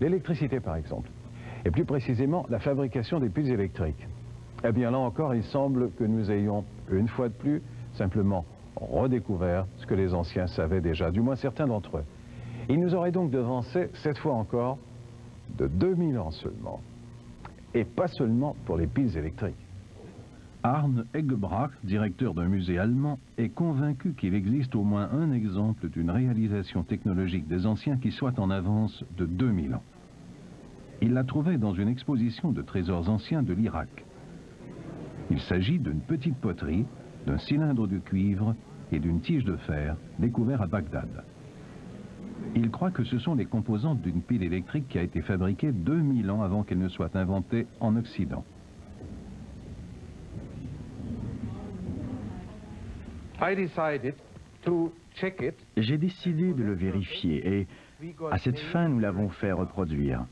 L'électricité, par exemple, et plus précisément la fabrication des piles électriques. Eh bien là encore, il semble que nous ayons, une fois de plus, simplement redécouvert ce que les anciens savaient déjà, du moins certains d'entre eux. Ils nous auraient donc devancé, cette fois encore, de 2000 ans seulement. Et pas seulement pour les piles électriques. Arne Eggebrach, directeur d'un musée allemand, est convaincu qu'il existe au moins un exemple d'une réalisation technologique des anciens qui soit en avance de 2000 ans. Il l'a trouvé dans une exposition de trésors anciens de l'Irak. Il s'agit d'une petite poterie, d'un cylindre de cuivre et d'une tige de fer découvert à Bagdad. Il croit que ce sont les composantes d'une pile électrique qui a été fabriquée 2000 ans avant qu'elle ne soit inventée en Occident. J'ai décidé de le vérifier et à cette fin nous l'avons fait reproduire.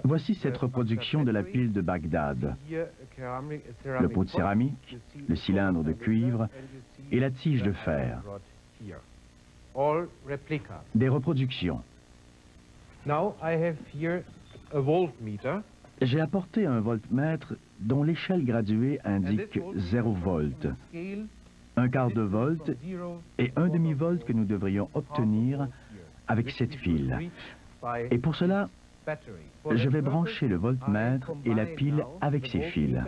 Voici cette reproduction de la pile de Bagdad. Le pot de céramique, le cylindre de cuivre et la tige de fer. Des reproductions. J'ai apporté un voltmètre dont l'échelle graduée indique 0 volt, 1/4 de volt et 1 demi-volt que nous devrions obtenir avec cette pile. Et pour cela, je vais brancher le voltmètre et la pile avec ces fils.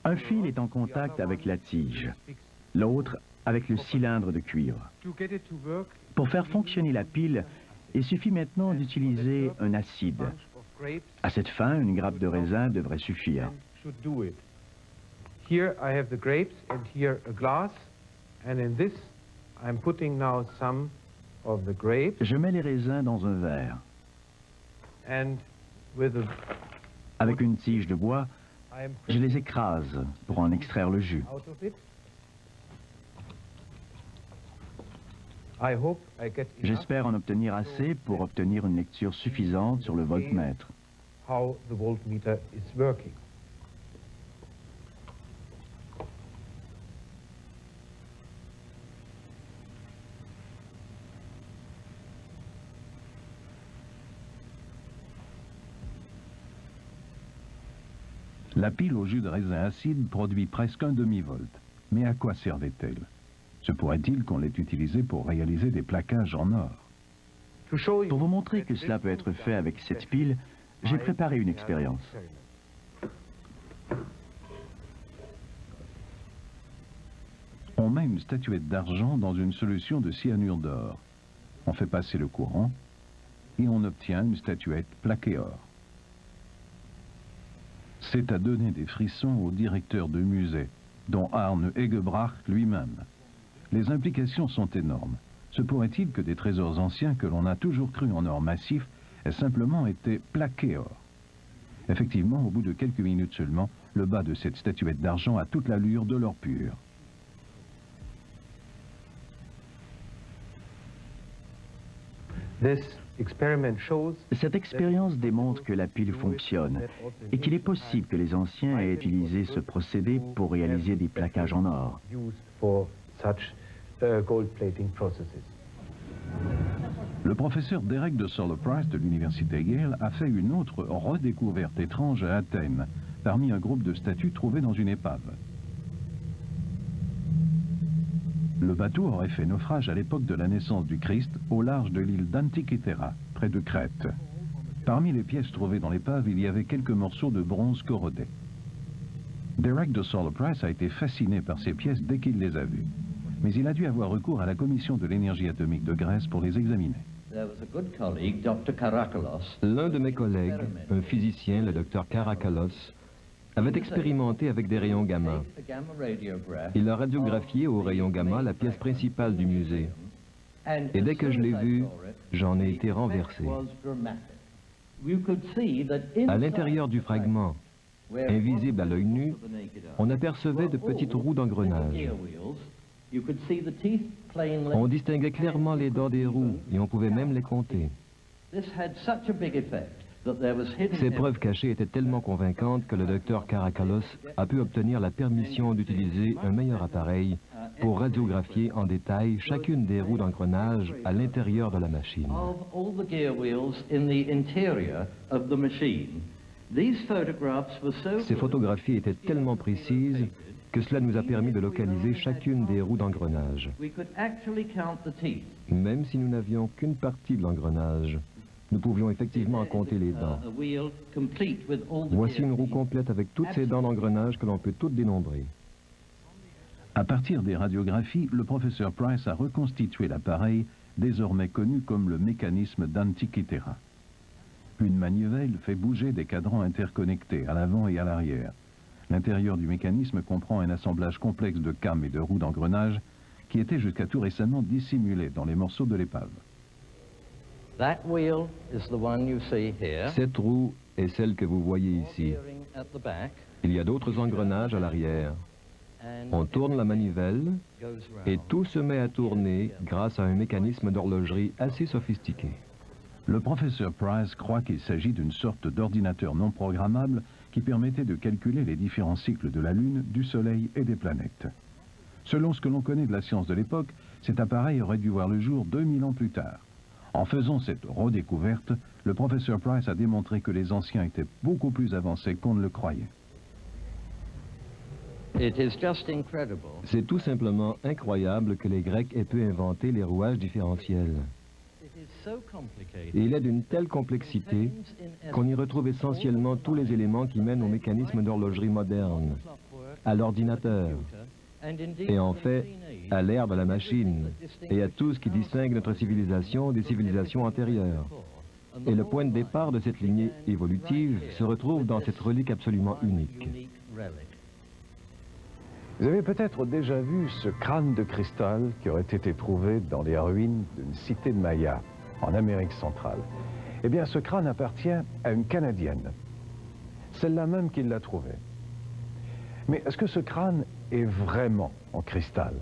Un fil est en contact avec la tige, l'autre avec le cylindre de cuivre. Pour faire fonctionner la pile, il suffit maintenant d'utiliser un acide. À cette fin, une grappe de raisin devrait suffire. Here I have the grapes and here a glass, and in this I'm putting now some of the grapes. Je mets les raisins dans un verre. And with a avec une tige de bois, je les écrase pour en extraire le jus. J'espère en obtenir assez pour obtenir une lecture suffisante sur le voltmètre. La pile au jus de raisin acide produit presque un demi-volt. Mais à quoi servait-elle? Se pourrait-il qu'on l'ait utilisée pour réaliser des plaquages en or? Pour vous montrer que cela peut être fait avec cette pile, j'ai préparé une expérience. On met une statuette d'argent dans une solution de cyanure d'or. On fait passer le courant et on obtient une statuette plaquée or. C'est à donner des frissons au directeur de musée, dont Arne Eggebrach lui-même. Les implications sont énormes. Se pourrait-il que des trésors anciens que l'on a toujours cru en or massif aient simplement été plaqués or? Effectivement, au bout de quelques minutes seulement, le bas de cette statuette d'argent a toute l'allure de l'or pur. Cette expérience démontre que la pile fonctionne et qu'il est possible que les anciens aient utilisé ce procédé pour réaliser des plaquages en or. Le professeur Derek de Solar Price de l'université Yale a fait une autre redécouverte étrange à Athènes, parmi un groupe de statues trouvées dans une épave. Le bateau aurait fait naufrage à l'époque de la naissance du Christ au large de l'île d'Antikythera, près de Crète. Parmi les pièces trouvées dans l'épave, il y avait quelques morceaux de bronze corrodés. Derek de Solar Price a été fasciné par ces pièces dès qu'il les a vues. Mais il a dû avoir recours à la Commission de l'énergie atomique de Grèce pour les examiner. L'un de mes collègues, un physicien, le docteur Karakalos, avait expérimenté avec des rayons gamma. Il a radiographié aux rayons gamma la pièce principale du musée. Et dès que je l'ai vue, j'en ai été renversé. À l'intérieur du fragment, invisible à l'œil nu, on apercevait de petites roues d'engrenage. On distinguait clairement les dents des roues et on pouvait même les compter. Ces preuves cachées étaient tellement convaincantes que le docteur Karakalos a pu obtenir la permission d'utiliser un meilleur appareil pour radiographier en détail chacune des roues d'engrenage à l'intérieur de la machine. Ces photographies étaient tellement précises que cela nous a permis de localiser chacune des roues d'engrenage. Même si nous n'avions qu'une partie de l'engrenage, nous pouvions effectivement en compter les dents. Voici une roue complète avec toutes ces dents d'engrenage que l'on peut toutes dénombrer. À partir des radiographies, le professeur Price a reconstitué l'appareil, désormais connu comme le mécanisme d'Antikythera. Une manivelle fait bouger des cadrans interconnectés à l'avant et à l'arrière. L'intérieur du mécanisme comprend un assemblage complexe de cames et de roues d'engrenage qui étaient jusqu'à tout récemment dissimulés dans les morceaux de l'épave. Cette roue est celle que vous voyez ici. Il y a d'autres engrenages à l'arrière. On tourne la manivelle et tout se met à tourner grâce à un mécanisme d'horlogerie assez sophistiqué. Le professeur Price croit qu'il s'agit d'une sorte d'ordinateur non programmable qui permettait de calculer les différents cycles de la Lune, du Soleil et des planètes. Selon ce que l'on connaît de la science de l'époque, cet appareil aurait dû voir le jour 2000 ans plus tard. En faisant cette redécouverte, le professeur Price a démontré que les anciens étaient beaucoup plus avancés qu'on ne le croyait. C'est tout simplement incroyable que les Grecs aient pu inventer les rouages différentiels. Et il est d'une telle complexité qu'on y retrouve essentiellement tous les éléments qui mènent au mécanisme d'horlogerie moderne, à l'ordinateur, et en fait à l'ère de la machine, et à tout ce qui distingue notre civilisation des civilisations antérieures. Et le point de départ de cette lignée évolutive se retrouve dans cette relique absolument unique. Vous avez peut-être déjà vu ce crâne de cristal qui aurait été trouvé dans les ruines d'une cité de Maya, en Amérique centrale. Eh bien, ce crâne appartient à une Canadienne, celle-là même qui l'a trouvé. Mais est-ce que ce crâne est vraiment en cristal?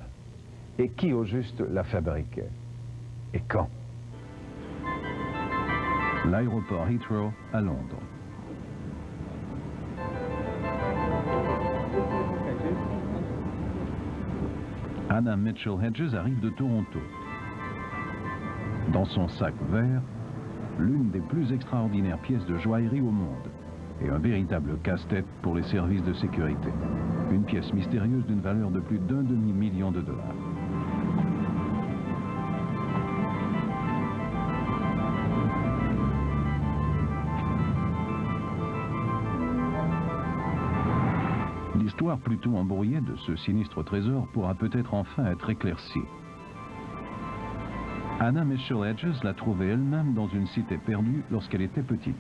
Et qui, au juste, l'a fabriqué? Et quand? L'aéroport Heathrow à Londres. Anna Mitchell Hedges arrive de Toronto. Dans son sac vert, l'une des plus extraordinaires pièces de joaillerie au monde et un véritable casse-tête pour les services de sécurité. Une pièce mystérieuse d'une valeur de plus d'1 demi-million de dollars. L'histoire plutôt embrouillée de ce sinistre trésor pourra peut-être enfin être éclaircie. Anna Mitchell Hedges l'a trouvée elle-même dans une cité perdue lorsqu'elle était petite.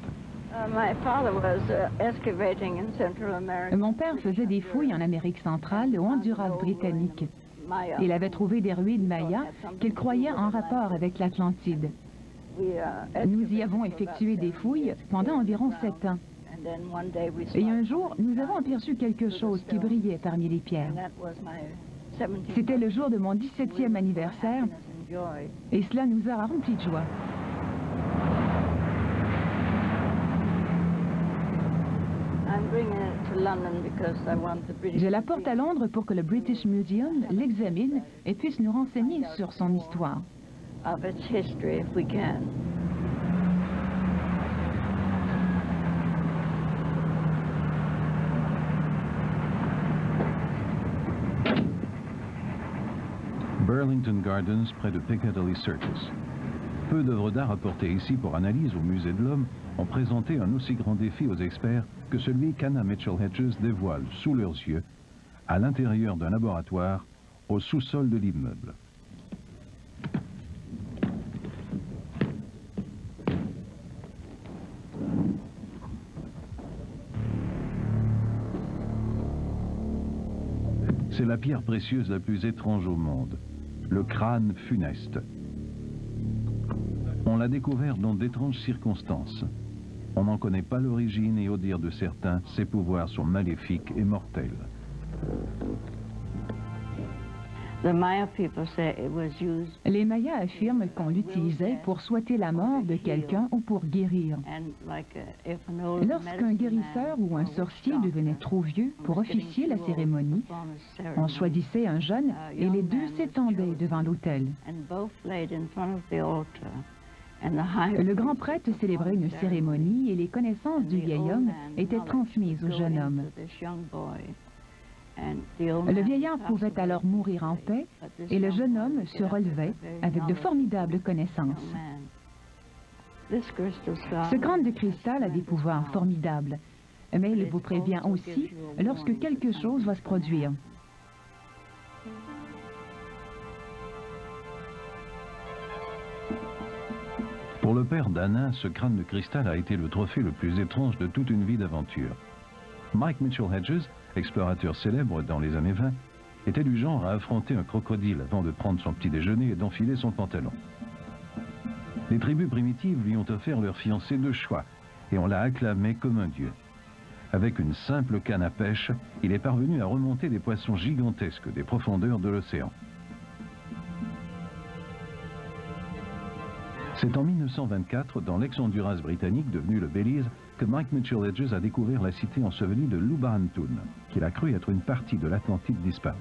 Mon père faisait des fouilles en Amérique centrale, au Honduras britannique. Il avait trouvé des ruines mayas qu'il croyait en rapport avec l'Atlantide. Nous y avons effectué des fouilles pendant environ 7 ans. Et un jour, nous avons aperçu quelque chose qui brillait parmi les pierres. C'était le jour de mon 17e anniversaire, et cela nous a remplis de joie. Je la porte à Londres pour que le British Museum l'examine et puisse nous renseigner sur son histoire. Burlington Gardens, près de Piccadilly Circus. Peu d'œuvres d'art apportées ici pour analyse au Musée de l'Homme ont présenté un aussi grand défi aux experts que celui qu'Anna Mitchell Hedges dévoile sous leurs yeux, à l'intérieur d'un laboratoire, au sous-sol de l'immeuble. C'est la pierre précieuse la plus étrange au monde, le crâne funeste. On l'a découvert dans d'étranges circonstances. On n'en connaît pas l'origine et au dire de certains, ses pouvoirs sont maléfiques et mortels. Les Mayas affirment qu'on l'utilisait pour souhaiter la mort de quelqu'un ou pour guérir. Lorsqu'un guérisseur ou un sorcier devenait trop vieux pour officier la cérémonie, on choisissait un jeune et les deux s'étendaient devant l'autel. Le grand prêtre célébrait une cérémonie et les connaissances du vieil homme étaient transmises au jeune homme. Le vieillard pouvait alors mourir en paix et le jeune homme se relevait avec de formidables connaissances. Ce crâne de cristal a des pouvoirs formidables, mais il vous prévient aussi lorsque quelque chose va se produire. Pour le père d'Anna, ce crâne de cristal a été le trophée le plus étrange de toute une vie d'aventure. Mike Mitchell Hedges, explorateur célèbre dans les années 20, était du genre à affronter un crocodile avant de prendre son petit déjeuner et d'enfiler son pantalon. Les tribus primitives lui ont offert leur fiancé de choix et on l'a acclamé comme un dieu. Avec une simple canne à pêche, il est parvenu à remonter des poissons gigantesques des profondeurs de l'océan. C'est en 1924, dans l'ex-Honduras britannique devenu le Belize, que Mike Mitchell Hedges a découvert la cité ensevelie de Luba-Antun, qu'il a cru être une partie de l'Atlantide disparue.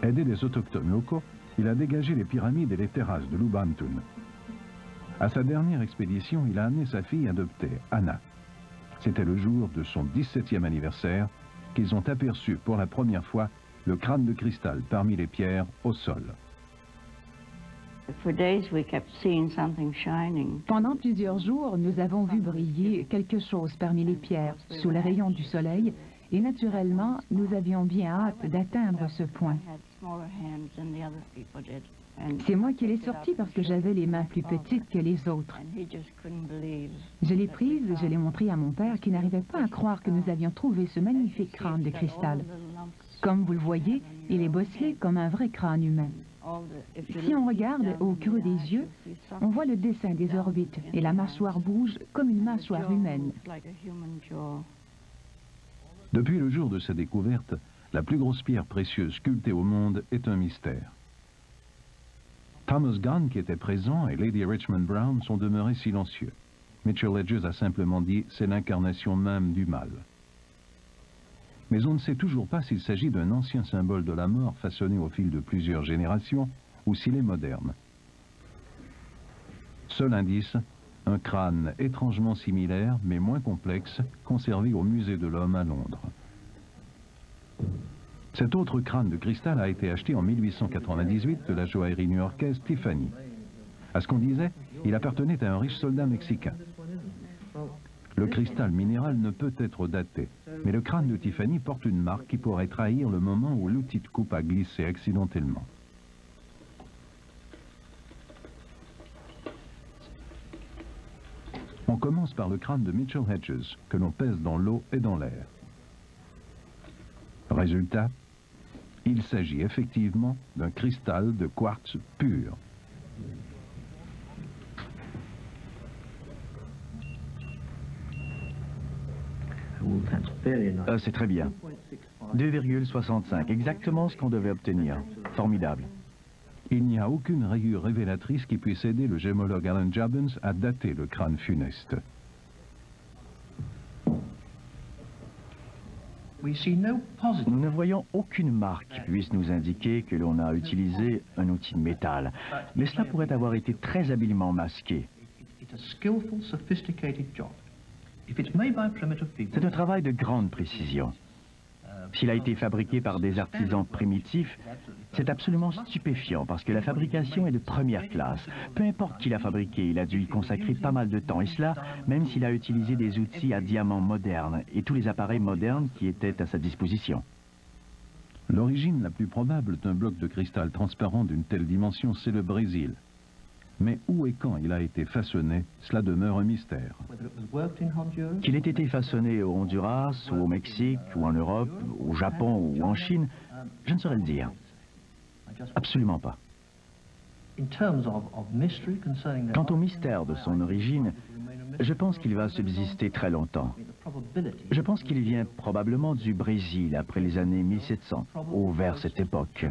Aidé des autochtones locaux, il a dégagé les pyramides et les terrasses de Luba-Antun. À sa dernière expédition, il a amené sa fille adoptée, Anna. C'était le jour de son 17e anniversaire qu'ils ont aperçu pour la première fois le crâne de cristal parmi les pierres au sol. Pendant plusieurs jours, nous avons vu briller quelque chose parmi les pierres, sous les rayons du soleil, et naturellement, nous avions bien hâte d'atteindre ce point. C'est moi qui l'ai sorti parce que j'avais les mains plus petites que les autres. Je l'ai prise et je l'ai montrée à mon père qui n'arrivait pas à croire que nous avions trouvé ce magnifique crâne de cristal. Comme vous le voyez, il est bosselé comme un vrai crâne humain. Si on regarde au creux des yeux, on voit le dessin des orbites et la mâchoire bouge comme une mâchoire humaine. Depuis le jour de sa découverte, la plus grosse pierre précieuse sculptée au monde est un mystère. Thomas Gunn, qui était présent, et Lady Richmond Brown sont demeurés silencieux. Mitchell Hedges a simplement dit « c'est l'incarnation même du mal ». Mais on ne sait toujours pas s'il s'agit d'un ancien symbole de la mort façonné au fil de plusieurs générations ou s'il est moderne. Seul indice, un crâne étrangement similaire mais moins complexe conservé au musée de l'homme à Londres. Cet autre crâne de cristal a été acheté en 1898 de la joaillerie new-yorkaise Tiffany. À ce qu'on disait, il appartenait à un riche soldat mexicain. Le cristal minéral ne peut être daté, mais le crâne de Tiffany porte une marque qui pourrait trahir le moment où l'outil de coupe a glissé accidentellement. On commence par le crâne de Mitchell Hedges, que l'on pèse dans l'eau et dans l'air. Résultat, il s'agit effectivement d'un cristal de quartz pur. C'est très bien. 2,65, exactement ce qu'on devait obtenir. Formidable. Il n'y a aucune rayure révélatrice qui puisse aider le gémologue Alan Jobbins à dater le crâne funeste. Nous ne voyons aucune marque qui puisse nous indiquer que l'on a utilisé un outil de métal, mais cela pourrait avoir été très habilement masqué. C'est un travail de grande précision. S'il a été fabriqué par des artisans primitifs, c'est absolument stupéfiant parce que la fabrication est de première classe. Peu importe qui l'a fabriqué, il a dû y consacrer pas mal de temps, et cela même s'il a utilisé des outils à diamants modernes et tous les appareils modernes qui étaient à sa disposition. L'origine la plus probable d'un bloc de cristal transparent d'une telle dimension, c'est le Brésil. Mais où et quand il a été façonné, cela demeure un mystère. Qu'il ait été façonné au Honduras, ou au Mexique, ou en Europe, au Japon, ou en Chine, je ne saurais le dire. Absolument pas. Quant au mystère de son origine, je pense qu'il va subsister très longtemps. Je pense qu'il vient probablement du Brésil après les années 1700, ou vers cette époque.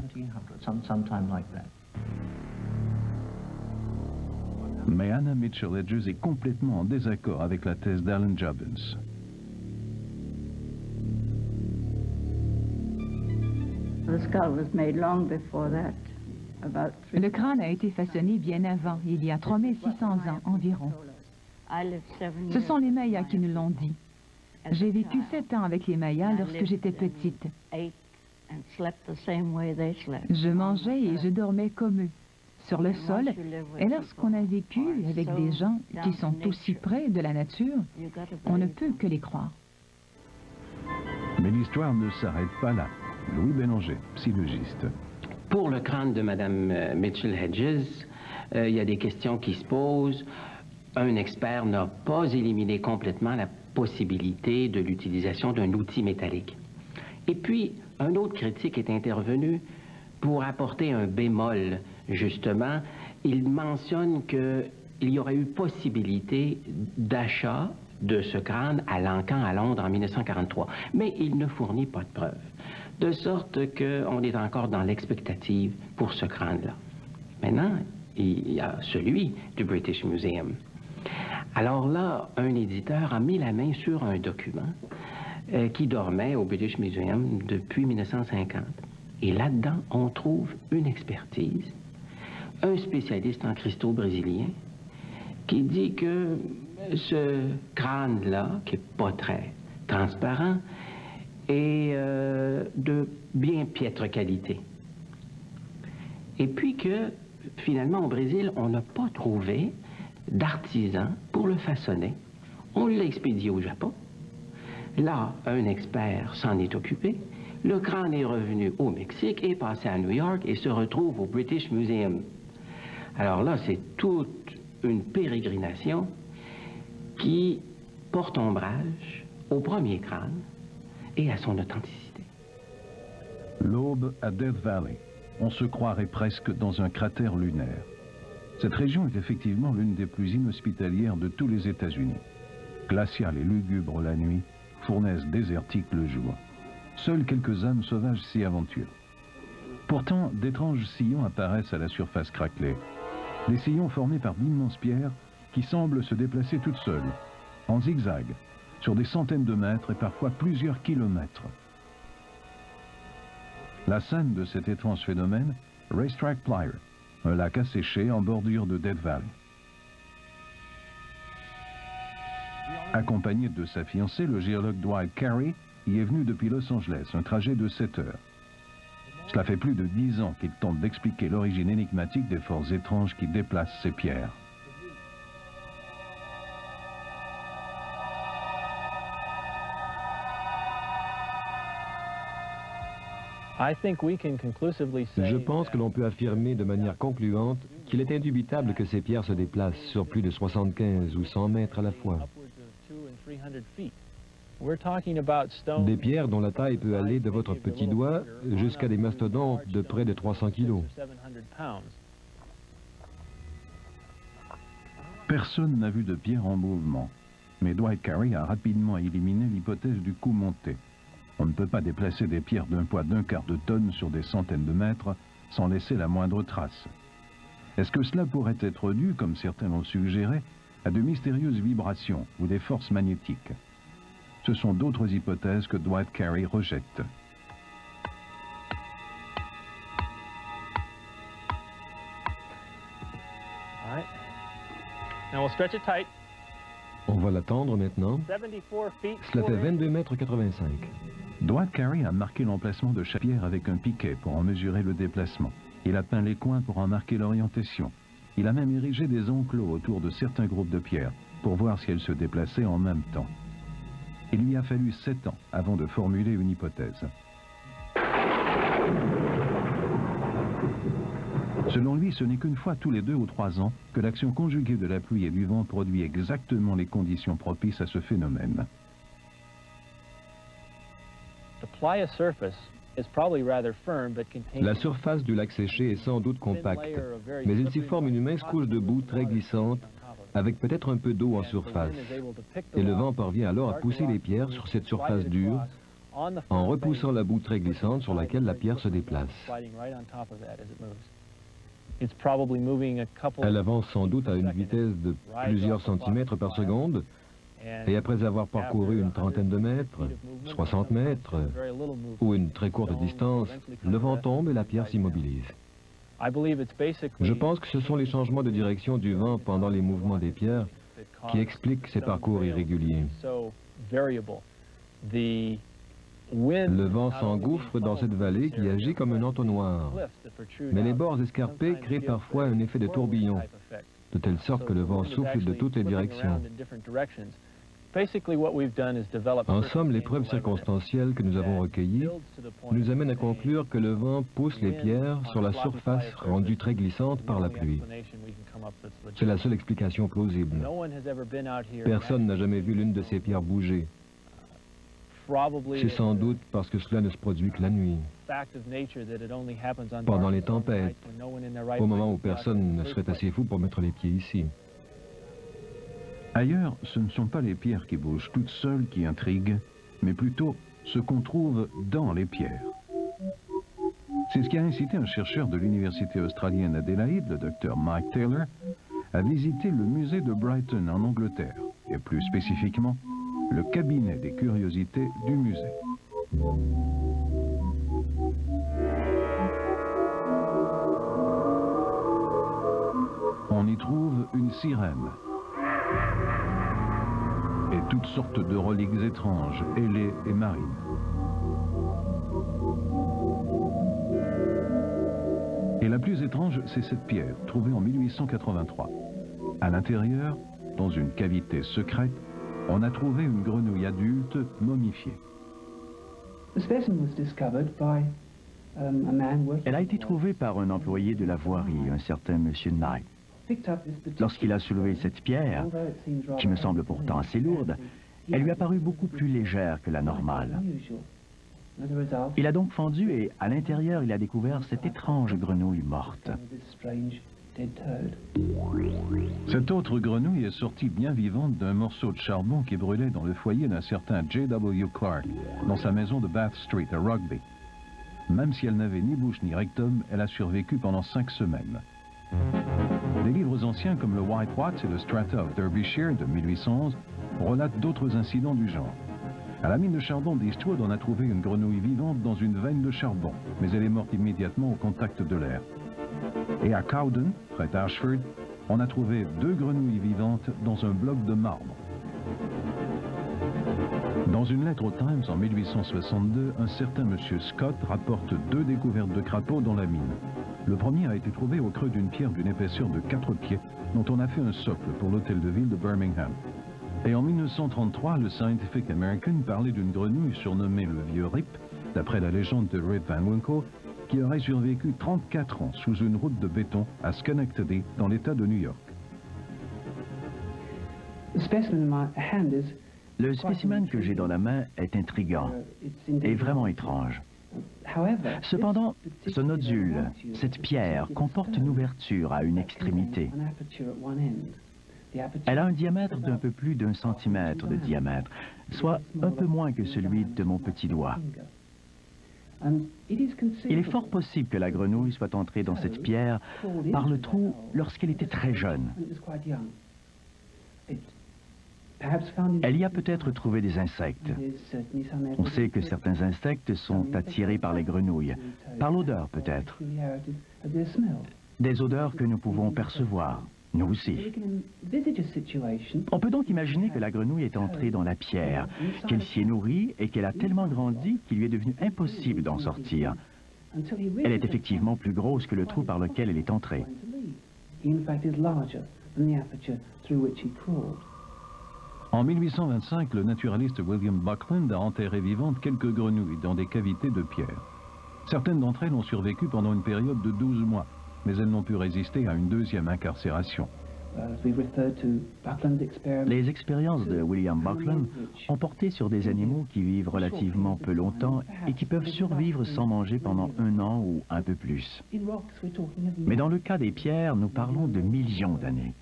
Mais Anna Mitchell Hedges est complètement en désaccord avec la thèse d'Alan Jobbins. Le crâne a été façonné bien avant, il y a 3600 ans environ. Ce sont les Mayas qui nous l'ont dit. J'ai vécu 7 ans avec les Mayas lorsque j'étais petite. Je mangeais et je dormais comme eux, sur le sol, et lorsqu'on a vécu avec des gens qui sont aussi près de la nature, on ne peut que les croire. Mais l'histoire ne s'arrête pas là. Louis Bélanger, psychologiste. Pour le crâne de Mme Mitchell Hedges, il y a des questions qui se posent. Un expert n'a pas éliminé complètement la possibilité de l'utilisation d'un outil métallique. Et puis, un autre critique est intervenu pour apporter un bémol, justement. Il mentionne qu'il y aurait eu possibilité d'achat de ce crâne à Lancan à Londres en 1943, mais il ne fournit pas de preuves. De sorte qu'on est encore dans l'expectative pour ce crâne-là. Maintenant, il y a celui du British Museum. Alors là, un éditeur a mis la main sur un document qui dormait au British Museum depuis 1950. Et là-dedans, on trouve une expertise, un spécialiste en cristaux brésiliens, qui dit que ce crâne-là, qui n'est pas très transparent, est de bien piètre qualité. Et puis que, finalement, au Brésil, on n'a pas trouvé d'artisan pour le façonner. On l'a expédié au Japon. Là, un expert s'en est occupé. Le crâne est revenu au Mexique, est passé à New York et se retrouve au British Museum. Alors là, c'est toute une pérégrination qui porte ombrage au premier crâne et à son authenticité. L'aube à Death Valley. On se croirait presque dans un cratère lunaire. Cette région est effectivement l'une des plus inhospitalières de tous les États-Unis. Glaciale et lugubre la nuit, fournaise désertique le jour. Seules quelques âmes sauvages s'y aventurent. Pourtant, d'étranges sillons apparaissent à la surface craquelée. Des sillons formés par d'immenses pierres qui semblent se déplacer toutes seules, en zigzag, sur des centaines de mètres et parfois plusieurs kilomètres. La scène de cet étrange phénomène, Racetrack Playa, un lac asséché en bordure de Death Valley. Accompagné de sa fiancée, le géologue Dwight Carey y est venu depuis Los Angeles, un trajet de 7 heures. Cela fait plus de 10 ans qu'il tente d'expliquer l'origine énigmatique des forces étranges qui déplacent ces pierres. Je pense que l'on peut affirmer de manière concluante qu'il est indubitable que ces pierres se déplacent sur plus de 75 ou 100 mètres à la fois. Des pierres dont la taille peut aller de votre petit doigt jusqu'à des mastodontes de près de 300 kilos. Personne n'a vu de pierre en mouvement, mais Dwight Carey a rapidement éliminé l'hypothèse du coup monté. On ne peut pas déplacer des pierres d'un poids d'un quart de tonne sur des centaines de mètres sans laisser la moindre trace. Est-ce que cela pourrait être dû, comme certains l'ont suggéré, à de mystérieuses vibrations ou des forces magnétiques? Ce sont d'autres hypothèses que Dwight Carey rejette. On va l'attendre maintenant. Cela fait 22 mètres 85. Dwight Carey a marqué l'emplacement de chaque pierre avec un piquet pour en mesurer le déplacement. Il a peint les coins pour en marquer l'orientation. Il a même érigé des enclos autour de certains groupes de pierres pour voir si elles se déplaçaient en même temps. Il lui a fallu 7 ans avant de formuler une hypothèse. Selon lui, ce n'est qu'une fois tous les 2 ou 3 ans que l'action conjuguée de la pluie et du vent produit exactement les conditions propices à ce phénomène. La surface du lac séché est sans doute compacte, mais il s'y forme une mince couche de boue très glissante avec peut-être un peu d'eau en surface. Et le vent parvient alors à pousser les pierres sur cette surface dure, en repoussant la boue très glissante sur laquelle la pierre se déplace. Elle avance sans doute à une vitesse de plusieurs centimètres par seconde, et après avoir parcouru une trentaine de mètres, 60 mètres, ou une très courte distance, le vent tombe et la pierre s'immobilise. Je pense que ce sont les changements de direction du vent pendant les mouvements des pierres qui expliquent ces parcours irréguliers. Le vent s'engouffre dans cette vallée qui agit comme un entonnoir, mais les bords escarpés créent parfois un effet de tourbillon, de telle sorte que le vent souffle de toutes les directions. En somme, les preuves circonstancielles que nous avons recueillies nous amènent à conclure que le vent pousse les pierres sur la surface rendue très glissante par la pluie. C'est la seule explication plausible. Personne n'a jamais vu l'une de ces pierres bouger. C'est sans doute parce que cela ne se produit que la nuit, pendant les tempêtes, au moment où personne ne serait assez fou pour mettre les pieds ici. Ailleurs, ce ne sont pas les pierres qui bougent toutes seules qui intriguent, mais plutôt ce qu'on trouve dans les pierres. C'est ce qui a incité un chercheur de l'université australienne Adélaïde, le docteur Mike Taylor, à visiter le musée de Brighton en Angleterre, et plus spécifiquement, le cabinet des curiosités du musée. On y trouve une sirène et toutes sortes de reliques étranges, ailées et marines. Et la plus étrange, c'est cette pierre, trouvée en 1883. À l'intérieur, dans une cavité secrète, on a trouvé une grenouille adulte momifiée. Elle a été trouvée par un employé de la voirie, un certain monsieur Knight. Lorsqu'il a soulevé cette pierre, qui me semble pourtant assez lourde, elle lui a paru beaucoup plus légère que la normale. Il a donc fendu et, à l'intérieur, il a découvert cette étrange grenouille morte. Cette autre grenouille est sortie bien vivante d'un morceau de charbon qui brûlait dans le foyer d'un certain J.W. Clark, dans sa maison de Bath Street à Rugby. Même si elle n'avait ni bouche ni rectum, elle a survécu pendant 5 semaines. Des livres anciens comme le White Watts et le Strata of Derbyshire de 1811 relatent d'autres incidents du genre. À la mine de charbon d'Eastwood, on a trouvé une grenouille vivante dans une veine de charbon, mais elle est morte immédiatement au contact de l'air. Et à Cowden, près d'Ashford, on a trouvé 2 grenouilles vivantes dans un bloc de marbre. Dans une lettre au Times en 1862, un certain monsieur Scott rapporte 2 découvertes de crapauds dans la mine. Le premier a été trouvé au creux d'une pierre d'une épaisseur de 4 pieds, dont on a fait un socle pour l'hôtel de ville de Birmingham. Et en 1933, le Scientific American parlait d'une grenouille surnommée le Vieux Rip, d'après la légende de Rip Van Winkle, qui aurait survécu 34 ans sous une route de béton à Schenectady, dans l'État de New York. Le spécimen que j'ai dans la main est intriguant et vraiment étrange. Cependant, ce nodule, cette pierre, comporte une ouverture à une extrémité. Elle a un diamètre d'un peu plus d'1 centimètre de diamètre, soit un peu moins que celui de mon petit doigt. Il est fort possible que la grenouille soit entrée dans cette pierre par le trou lorsqu'elle était très jeune. Elle y a peut-être trouvé des insectes. On sait que certains insectes sont attirés par les grenouilles, par l'odeur peut-être. Des odeurs que nous pouvons percevoir, nous aussi. On peut donc imaginer que la grenouille est entrée dans la pierre, qu'elle s'y est nourrie et qu'elle a tellement grandi qu'il lui est devenu impossible d'en sortir. Elle est effectivement plus grosse que le trou par lequel elle est entrée. En 1825, le naturaliste William Buckland a enterré vivantes quelques grenouilles dans des cavités de pierre. Certaines d'entre elles ont survécu pendant une période de 12 mois, mais elles n'ont pu résister à une deuxième incarcération. Les expériences de William Buckland ont porté sur des animaux qui vivent relativement peu longtemps et qui peuvent survivre sans manger pendant 1 an ou un peu plus. Mais dans le cas des pierres, nous parlons de millions d'années.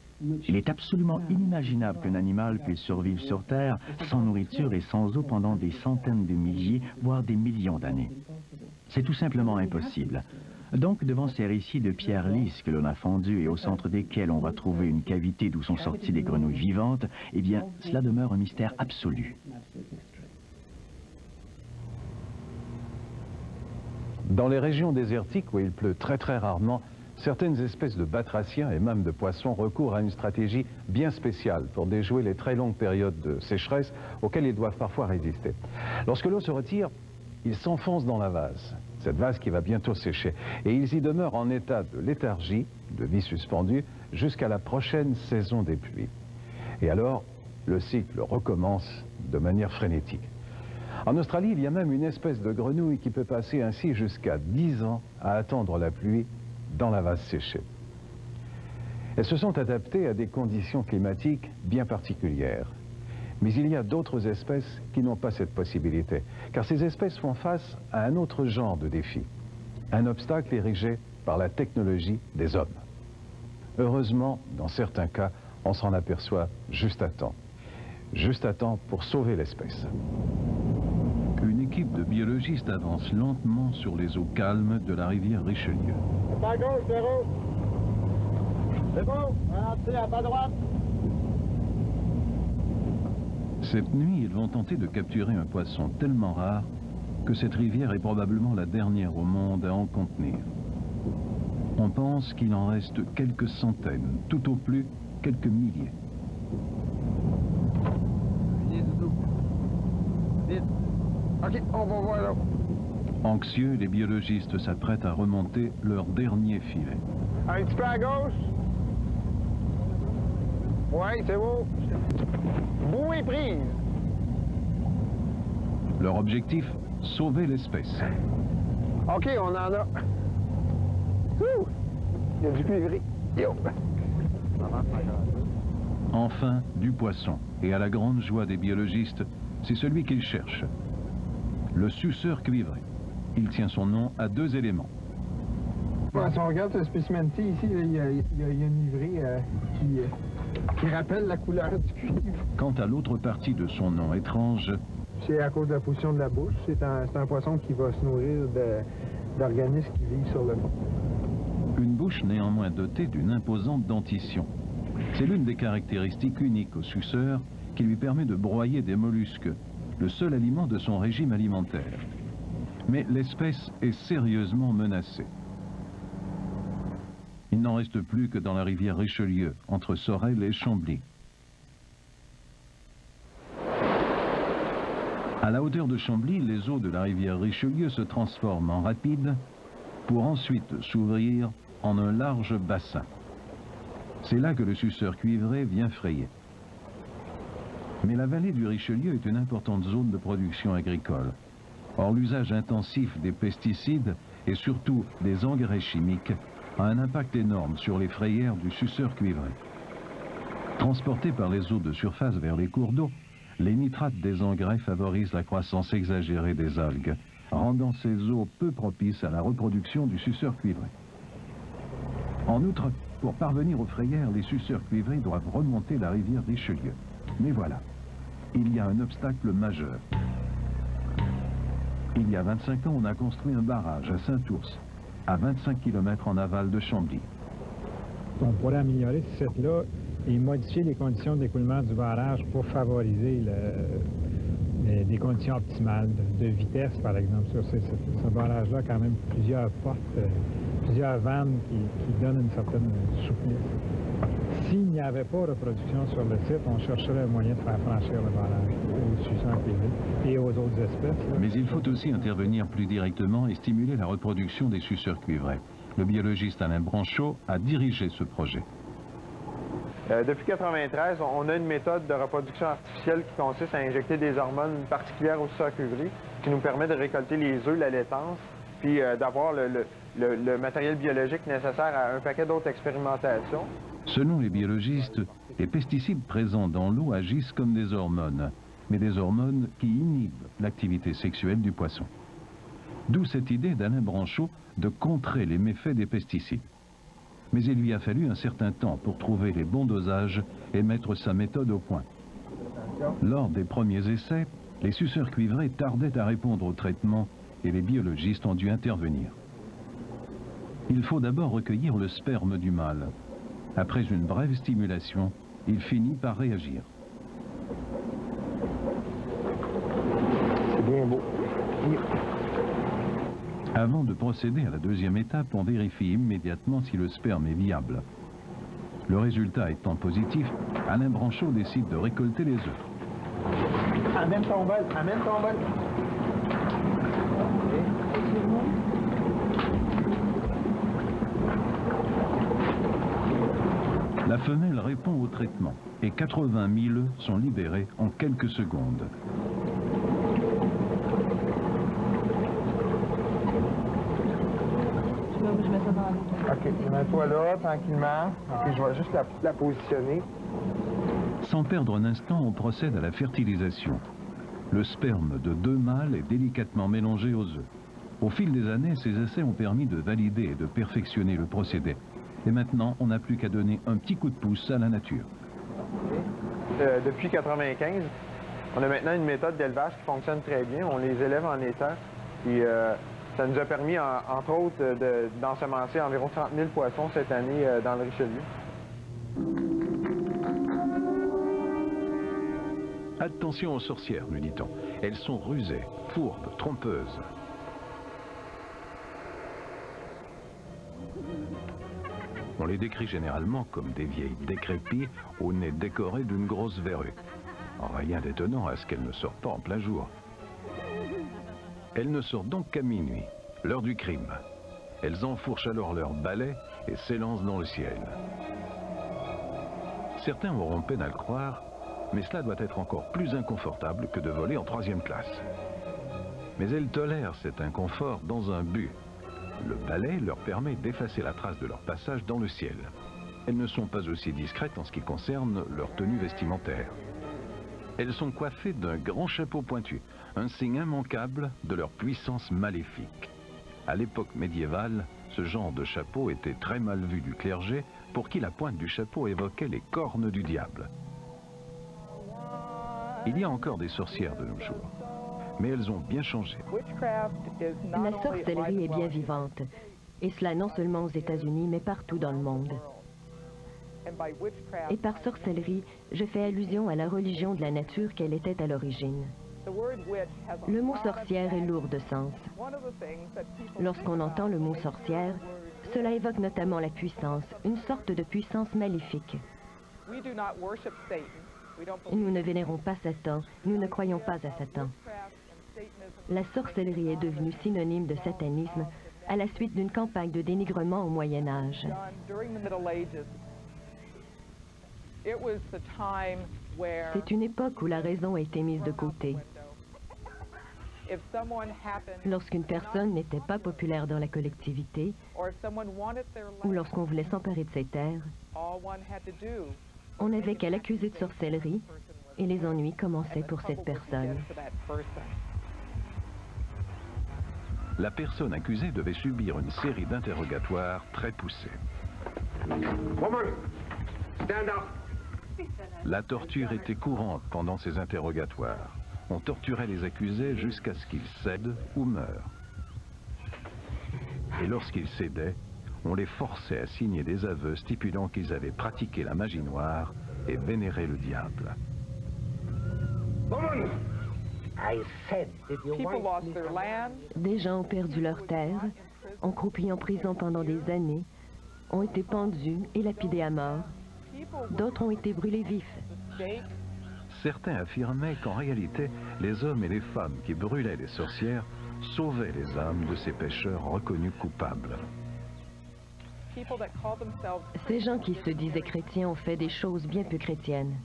Il est absolument inimaginable qu'un animal puisse survivre sur Terre sans nourriture et sans eau pendant des centaines de milliers, voire des millions d'années. C'est tout simplement impossible. Donc, devant ces récits de pierres lisses que l'on a fondues et au centre desquels on va trouver une cavité d'où sont sorties des grenouilles vivantes, eh bien, cela demeure un mystère absolu. Dans les régions désertiques où il pleut très rarement, certaines espèces de batraciens et même de poissons recourent à une stratégie bien spéciale pour déjouer les très longues périodes de sécheresse auxquelles ils doivent parfois résister. Lorsque l'eau se retire, ils s'enfoncent dans la vase, cette vase qui va bientôt sécher, et ils y demeurent en état de léthargie, de vie suspendue, jusqu'à la prochaine saison des pluies. Et alors, le cycle recommence de manière frénétique. En Australie, il y a même une espèce de grenouille qui peut passer ainsi jusqu'à 10 ans à attendre la pluie dans la vase séchée. Elles se sont adaptées à des conditions climatiques bien particulières. Mais il y a d'autres espèces qui n'ont pas cette possibilité, car ces espèces font face à un autre genre de défi, un obstacle érigé par la technologie des hommes. Heureusement, dans certains cas, on s'en aperçoit juste à temps pour sauver l'espèce. Une équipe de biologistes avance lentement sur les eaux calmes de la rivière Richelieu. À gauche, Véro. C'est bon, ralentez à pas droite. Cette nuit, ils vont tenter de capturer un poisson tellement rare que cette rivière est probablement la dernière au monde à en contenir. On pense qu'il en reste quelques centaines, tout au plus quelques milliers. OK, on va voir là. Anxieux, les biologistes s'apprêtent à remonter leur dernier filet. Un petit peu à gauche. Oui, c'est beau. Bouée prise. Leur objectif, sauver l'espèce. OK, on en a. Ouh! Il y a du cuivré. Yo! Enfin, du poisson. Et à la grande joie des biologistes, c'est celui qu'ils cherchent. Le suceur cuivré. Il tient son nom à 2 éléments. Si on regarde ce spécimen-ci, ici, il y a une livrée qui rappelle la couleur du cuivre. Quant à l'autre partie de son nom étrange, C'est à cause de la position de la bouche. C'est un poisson qui va se nourrir d'organismes qui vivent sur le fond. une bouche néanmoins dotée d'une imposante dentition. C'est l'une des caractéristiques uniques au suceur qui lui permet de broyer des mollusques, le seul aliment de son régime alimentaire. Mais l'espèce est sérieusement menacée. Il n'en reste plus que dans la rivière Richelieu, entre Sorel et Chambly. À la hauteur de Chambly, les eaux de la rivière Richelieu se transforment en rapides pour ensuite s'ouvrir en un large bassin. C'est là que le suceur cuivré vient frayer. Mais la vallée du Richelieu est une importante zone de production agricole. Or, l'usage intensif des pesticides et surtout des engrais chimiques a un impact énorme sur les frayères du suceur cuivré. Transportés par les eaux de surface vers les cours d'eau, les nitrates des engrais favorisent la croissance exagérée des algues, rendant ces eaux peu propices à la reproduction du suceur cuivré. En outre, pour parvenir aux frayères, les suceurs cuivrés doivent remonter la rivière Richelieu. Mais voilà, il y a un obstacle majeur. Il y a 25 ans, on a construit un barrage à Saint-Ours, à 25 km en aval de Chambly. On pourrait améliorer ce site-là et modifier les conditions d'écoulement du barrage pour favoriser des conditions optimales de vitesse, par exemple, sur ce barrage-là, quand même plusieurs portes, plusieurs vannes qui donnent une certaine souplesse. S'il n'y avait pas de reproduction sur le site, on chercherait un moyen de faire franchir le barrage aux suceurs cuivrés et aux autres espèces. Mais il faut aussi intervenir plus directement et stimuler la reproduction des suceurs cuivrés. Le biologiste Alain Branchot a dirigé ce projet. Depuis 1993, on a une méthode de reproduction artificielle qui consiste à injecter des hormones particulières au suceur cuivré, qui nous permet de récolter les œufs, la laitance, puis d'avoir le matériel biologique nécessaire à un paquet d'autres expérimentations. Selon les biologistes, les pesticides présents dans l'eau agissent comme des hormones, mais des hormones qui inhibent l'activité sexuelle du poisson. D'où cette idée d'Alain Branchot de contrer les méfaits des pesticides. Mais il lui a fallu un certain temps pour trouver les bons dosages et mettre sa méthode au point. Lors des premiers essais, les suceurs cuivrés tardaient à répondre au traitement et les biologistes ont dû intervenir. Il faut d'abord recueillir le sperme du mâle. Après une brève stimulation, il finit par réagir. C'est bien beau. Avant de procéder à la deuxième étape, on vérifie immédiatement si le sperme est viable. Le résultat étant positif, Alain Branchot décide de récolter les œufs. Amène ton bol, amène ton bol. La femelle répond au traitement et 80 000 œufs sont libérés en quelques secondes. Ok, mets-toi là, tranquillement. Ok, je vais juste la positionner. Sans perdre un instant, on procède à la fertilisation. Le sperme de 2 mâles est délicatement mélangé aux œufs. Au fil des années, ces essais ont permis de valider et de perfectionner le procédé. Et maintenant, on n'a plus qu'à donner un petit coup de pouce à la nature. Depuis 1995, on a maintenant une méthode d'élevage qui fonctionne très bien. On les élève en étang. Puis, ça nous a permis, entre autres, d'ensemencer environ 30 000 poissons cette année dans le Richelieu. Attention aux sorcières, nous dit-on. Elles sont rusées, fourbes, trompeuses. On les décrit généralement comme des vieilles décrépies au nez décoré d'une grosse verrue. Rien d'étonnant à ce qu'elles ne sortent pas en plein jour. Elles ne sortent donc qu'à minuit, l'heure du crime. Elles enfourchent alors leur balai et s'élancent dans le ciel. Certains auront peine à le croire, mais cela doit être encore plus inconfortable que de voler en 3e classe. Mais elles tolèrent cet inconfort dans un but. Le balai leur permet d'effacer la trace de leur passage dans le ciel. Elles ne sont pas aussi discrètes en ce qui concerne leur tenue vestimentaire. Elles sont coiffées d'un grand chapeau pointu, un signe immanquable de leur puissance maléfique. À l'époque médiévale, ce genre de chapeau était très mal vu du clergé, pour qui la pointe du chapeau évoquait les cornes du diable. Il y a encore des sorcières de nos jours, mais elles ont bien changé. La sorcellerie est bien vivante, et cela non seulement aux États-Unis, mais partout dans le monde. Et par sorcellerie, je fais allusion à la religion de la nature qu'elle était à l'origine. Le mot sorcière est lourd de sens. Lorsqu'on entend le mot sorcière, cela évoque notamment la puissance, une sorte de puissance maléfique. Nous ne vénérons pas Satan, nous ne croyons pas à Satan. La sorcellerie est devenue synonyme de satanisme à la suite d'une campagne de dénigrement au Moyen Âge. C'est une époque où la raison a été mise de côté. Lorsqu'une personne n'était pas populaire dans la collectivité, ou lorsqu'on voulait s'emparer de ses terres, on n'avait qu'à l'accuser de sorcellerie et les ennuis commençaient pour cette personne. La personne accusée devait subir une série d'interrogatoires très poussés. La torture était courante pendant ces interrogatoires. On torturait les accusés jusqu'à ce qu'ils cèdent ou meurent. Et lorsqu'ils cédaient, on les forçait à signer des aveux stipulant qu'ils avaient pratiqué la magie noire et vénéré le diable. Des gens ont perdu leurs terres, ont croupi en prison pendant des années, ont été pendus et lapidés à mort. D'autres ont été brûlés vifs. Certains affirmaient qu'en réalité, les hommes et les femmes qui brûlaient les sorcières sauvaient les âmes de ces pécheurs reconnus coupables. Ces gens qui se disaient chrétiens ont fait des choses bien peu chrétiennes.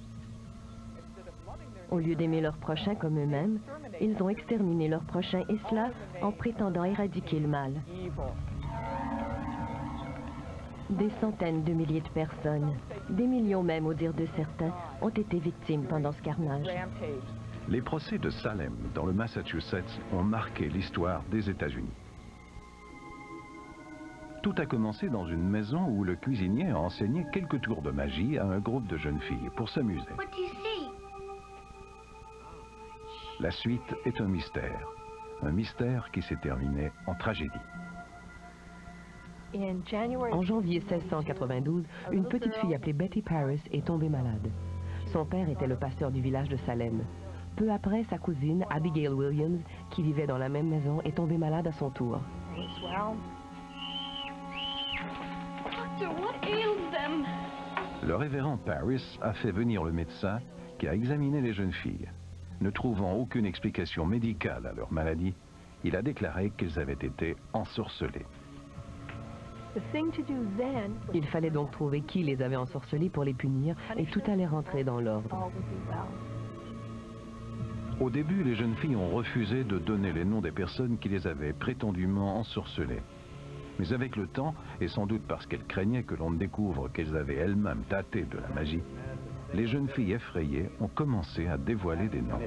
Au lieu d'aimer leur prochain comme eux-mêmes, ils ont exterminé leur prochain, et cela en prétendant éradiquer le mal. Des centaines de milliers de personnes, des millions même au dire de certains, ont été victimes pendant ce carnage. Les procès de Salem, dans le Massachusetts, ont marqué l'histoire des États-Unis. Tout a commencé dans une maison où le cuisinier a enseigné quelques tours de magie à un groupe de jeunes filles pour s'amuser. La suite est un mystère qui s'est terminé en tragédie. En janvier 1692, une petite fille appelée Betty Paris est tombée malade. Son père était le pasteur du village de Salem. Peu après, sa cousine, Abigail Williams, qui vivait dans la même maison, est tombée malade à son tour. Le révérend Paris a fait venir le médecin qui a examiné les jeunes filles. Ne trouvant aucune explication médicale à leur maladie, il a déclaré qu'elles avaient été ensorcelées. Il fallait donc trouver qui les avait ensorcelées pour les punir, et tout allait rentrer dans l'ordre. Au début, les jeunes filles ont refusé de donner les noms des personnes qui les avaient prétendument ensorcelées. Mais avec le temps, et sans doute parce qu'elles craignaient que l'on ne découvre qu'elles avaient elles-mêmes tâté de la magie, les jeunes filles effrayées ont commencé à dévoiler des noms.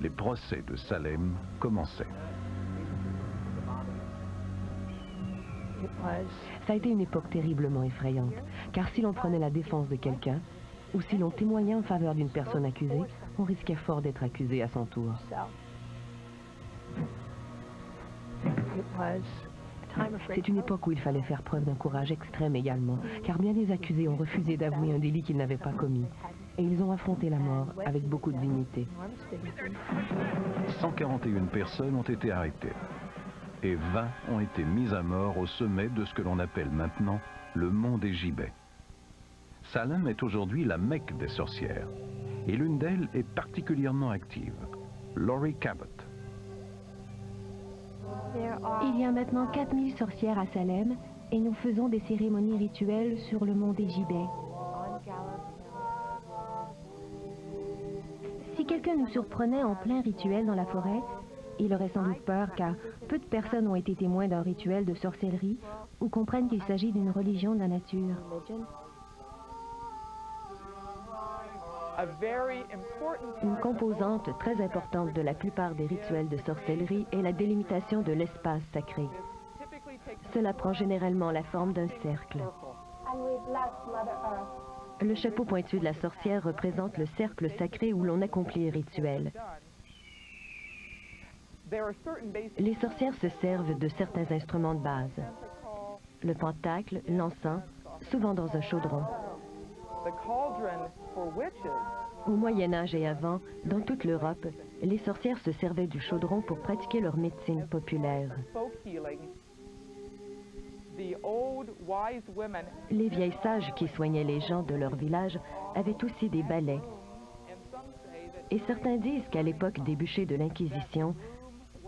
Les procès de Salem commençaient. Ça a été une époque terriblement effrayante, car si l'on prenait la défense de quelqu'un, ou si l'on témoignait en faveur d'une personne accusée, on risquait fort d'être accusé à son tour. C'est une époque où il fallait faire preuve d'un courage extrême également, car bien des accusés ont refusé d'avouer un délit qu'ils n'avaient pas commis, et ils ont affronté la mort avec beaucoup de dignité. 141 personnes ont été arrêtées, et 20 ont été mises à mort au sommet de ce que l'on appelle maintenant le mont des Gibets. Salem est aujourd'hui la Mecque des sorcières, et l'une d'elles est particulièrement active, Laurie Cabot. Il y a maintenant 4000 sorcières à Salem, et nous faisons des cérémonies rituelles sur le mont des Gibets. Si quelqu'un nous surprenait en plein rituel dans la forêt, il aurait sans doute peur, car peu de personnes ont été témoins d'un rituel de sorcellerie ou comprennent qu'il s'agit d'une religion de la nature. Une composante très importante de la plupart des rituels de sorcellerie est la délimitation de l'espace sacré. Cela prend généralement la forme d'un cercle. Le chapeau pointu de la sorcière représente le cercle sacré où l'on accomplit les rituels. Les sorcières se servent de certains instruments de base. Le pentacle, l'encens, souvent dans un chaudron. Au Moyen-Âge et avant, dans toute l'Europe, les sorcières se servaient du chaudron pour pratiquer leur médecine populaire. Les vieilles sages qui soignaient les gens de leur village avaient aussi des balais. Et certains disent qu'à l'époque des bûchers de l'Inquisition,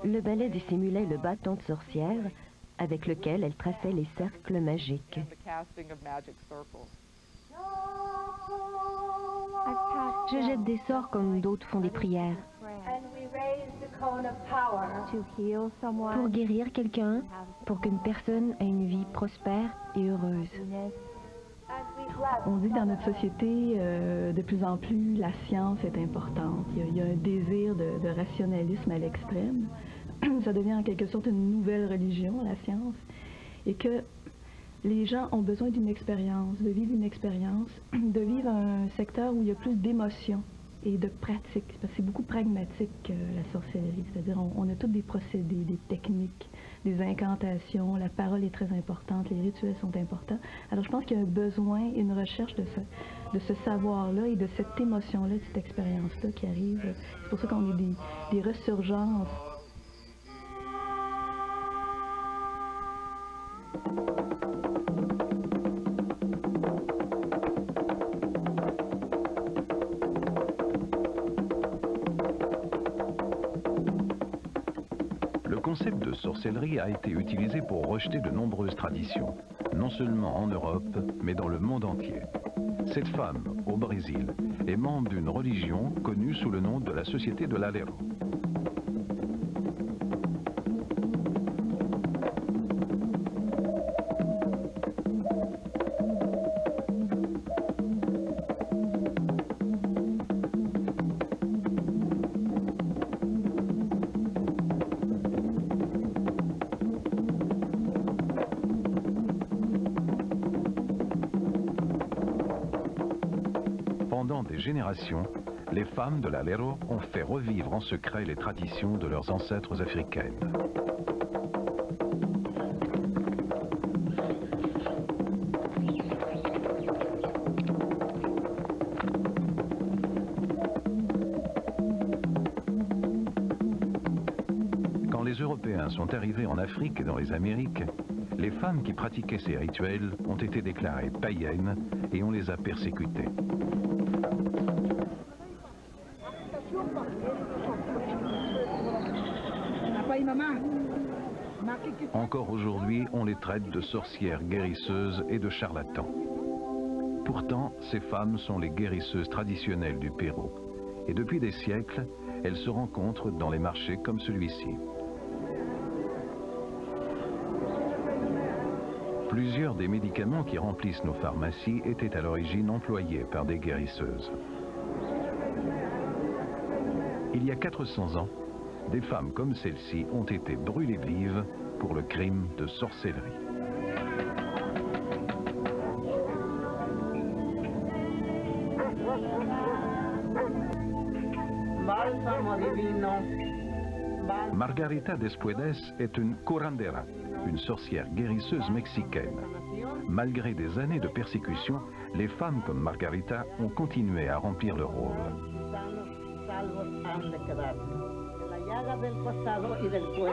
le balai dissimulait le bâton de sorcière avec lequel elle traçait les cercles magiques. Je jette des sorts comme d'autres font des prières. Pour guérir quelqu'un, pour qu'une personne ait une vie prospère et heureuse. On dit que dans notre société, de plus en plus, la science est importante. Il y a un désir de rationalisme à l'extrême. Ça devient en quelque sorte une nouvelle religion, la science. Et que les gens ont besoin d'une expérience, de vivre une expérience, de vivre un secteur où il y a plus d'émotions et de pratiques. Parce que c'est beaucoup pragmatique, la sorcellerie. C'est-à-dire, on a tous des procédés, des techniques, des incantations. La parole est très importante, les rituels sont importants. Alors, je pense qu'il y a un besoin, une recherche de ce savoir-là et de cette émotion-là, de cette expérience-là qui arrive. C'est pour ça qu'on a des resurgences. Le concept de sorcellerie a été utilisé pour rejeter de nombreuses traditions, non seulement en Europe, mais dans le monde entier. Cette femme, au Brésil, est membre d'une religion connue sous le nom de la Société de l'Alero. des générations, les femmes de l'Alero ont fait revivre en secret les traditions de leurs ancêtres africaines. Quand les Européens sont arrivés en Afrique et dans les Amériques, les femmes qui pratiquaient ces rituels ont été déclarées païennes et on les a persécutées. Encore aujourd'hui, on les traite de sorcières guérisseuses et de charlatans. Pourtant, ces femmes sont les guérisseuses traditionnelles du Pérou. Et depuis des siècles, elles se rencontrent dans les marchés comme celui-ci. Plusieurs des médicaments qui remplissent nos pharmacies étaient à l'origine employés par des guérisseuses. Il y a 400 ans, des femmes comme celle-ci ont été brûlées vives pour le crime de sorcellerie. Margarita Despuedes est une curandera, une sorcière guérisseuse mexicaine. Malgré des années de persécution, les femmes comme Margarita ont continué à remplir leur rôle.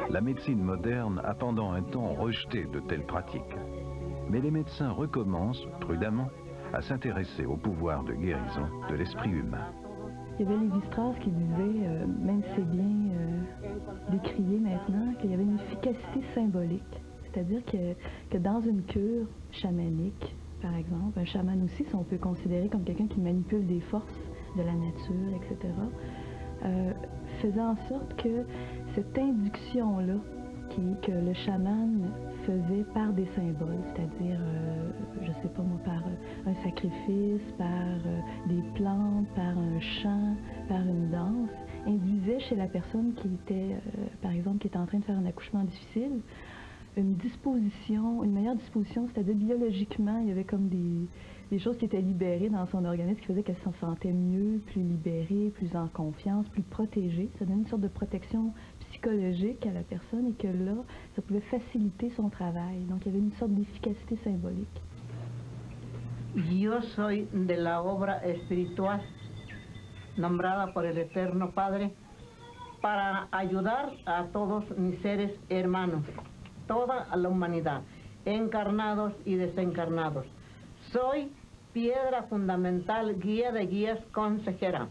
La médecine moderne a pendant un temps rejeté de telles pratiques. Mais les médecins recommencent, prudemment, à s'intéresser au pouvoir de guérison de l'esprit humain. Il y avait Lévi-Strauss qui disait, même si c'est bien décrié maintenant, qu'il y avait une efficacité symbolique. C'est-à-dire que dans une cure chamanique, par exemple, un chaman aussi, si on peut considérer comme quelqu'un qui manipule des forces de la nature, etc., faisait en sorte que cette induction-là que le chaman faisait par des symboles, c'est-à-dire, je sais pas moi, par un sacrifice, par des plantes, par un chant, par une danse, induisait chez la personne qui était, par exemple, qui était en train de faire un accouchement difficile, une disposition, une meilleure disposition, c'est-à-dire biologiquement, il y avait comme des choses qui étaient libérées dans son organisme qui faisaient qu'elle se sentait mieux, plus libérée, plus en confiance, plus protégée. Ça donnait une sorte de protection psychologique à la personne et que là, ça pouvait faciliter son travail. Donc, il y avait une sorte d'efficacité symbolique. Yo soy de la obra espiritual nombrada por el Eterno Padre para ayudar a todos mis seres hermanos, toda la humanidad, encarnados y desencarnados. Soy piedra fundamental, guía de guías, consejera.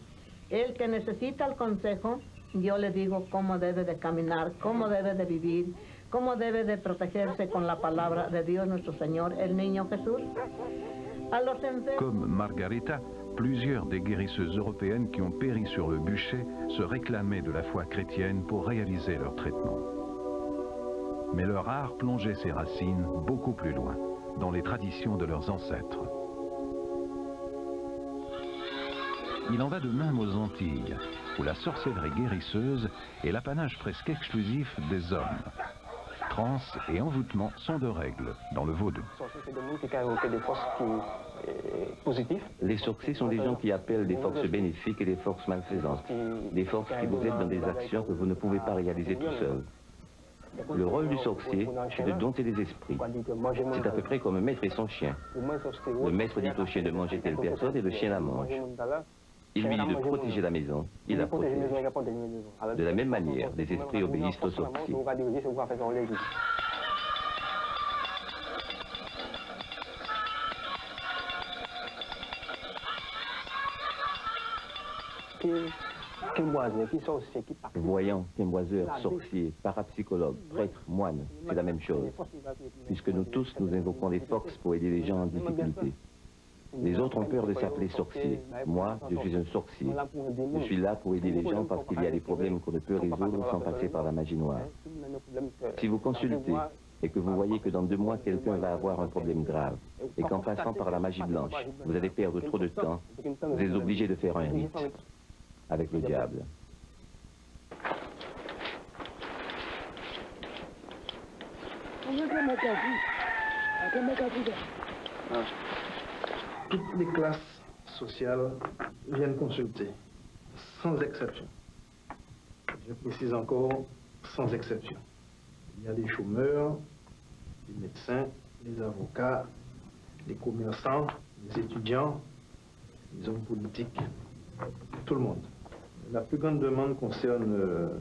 El que necesita el consejo, yo le digo cómo debe de caminar, cómo debe de vivir, cómo debe de protegerse con la palabra de Dios nuestro Señor, el niño Jesús. Comme Margarita, plusieurs des guérisseuses européennes qui ont péri sur le bûcher se réclamaient de la foi chrétienne pour réaliser leur traitement. Mais leur art plongeait ses racines beaucoup plus loin, dans les traditions de leurs ancêtres. Il en va de même aux Antilles, où la sorcellerie guérisseuse est l'apanage presque exclusif des hommes. Transe et envoûtement sont de règle dans le vaudou. Les sorciers sont des gens qui appellent des forces bénéfiques et des forces malfaisantes, des forces qui vous aident dans des actions que vous ne pouvez pas réaliser tout seul. Le rôle du sorcier, c'est de dompter les esprits. C'est à peu près comme un maître et son chien. Le maître dit au chien de manger telle personne et le chien la mange. Il lui dit de protéger la maison, il la protège. De la même manière, les esprits obéissent aux sorciers. Voyants, quimboiseurs, sorciers, parapsychologues, prêtres, moines, c'est la même chose. Puisque nous tous, nous invoquons des forces pour aider les gens en difficulté. Les autres ont peur de s'appeler sorcier. Moi, je suis un sorcier. Je suis là pour aider les gens parce qu'il y a des problèmes qu'on ne peut résoudre sans passer par la magie noire. Si vous consultez et que vous voyez que dans 2 mois, quelqu'un va avoir un problème grave, et qu'en passant par la magie blanche, vous allez perdre trop de temps, vous êtes obligé de faire un rite avec le diable. Toutes les classes sociales viennent consulter, sans exception. Je précise encore, sans exception. Il y a des chômeurs, des médecins, des avocats, des commerçants, des étudiants, des hommes politiques, tout le monde. La plus grande demande concerne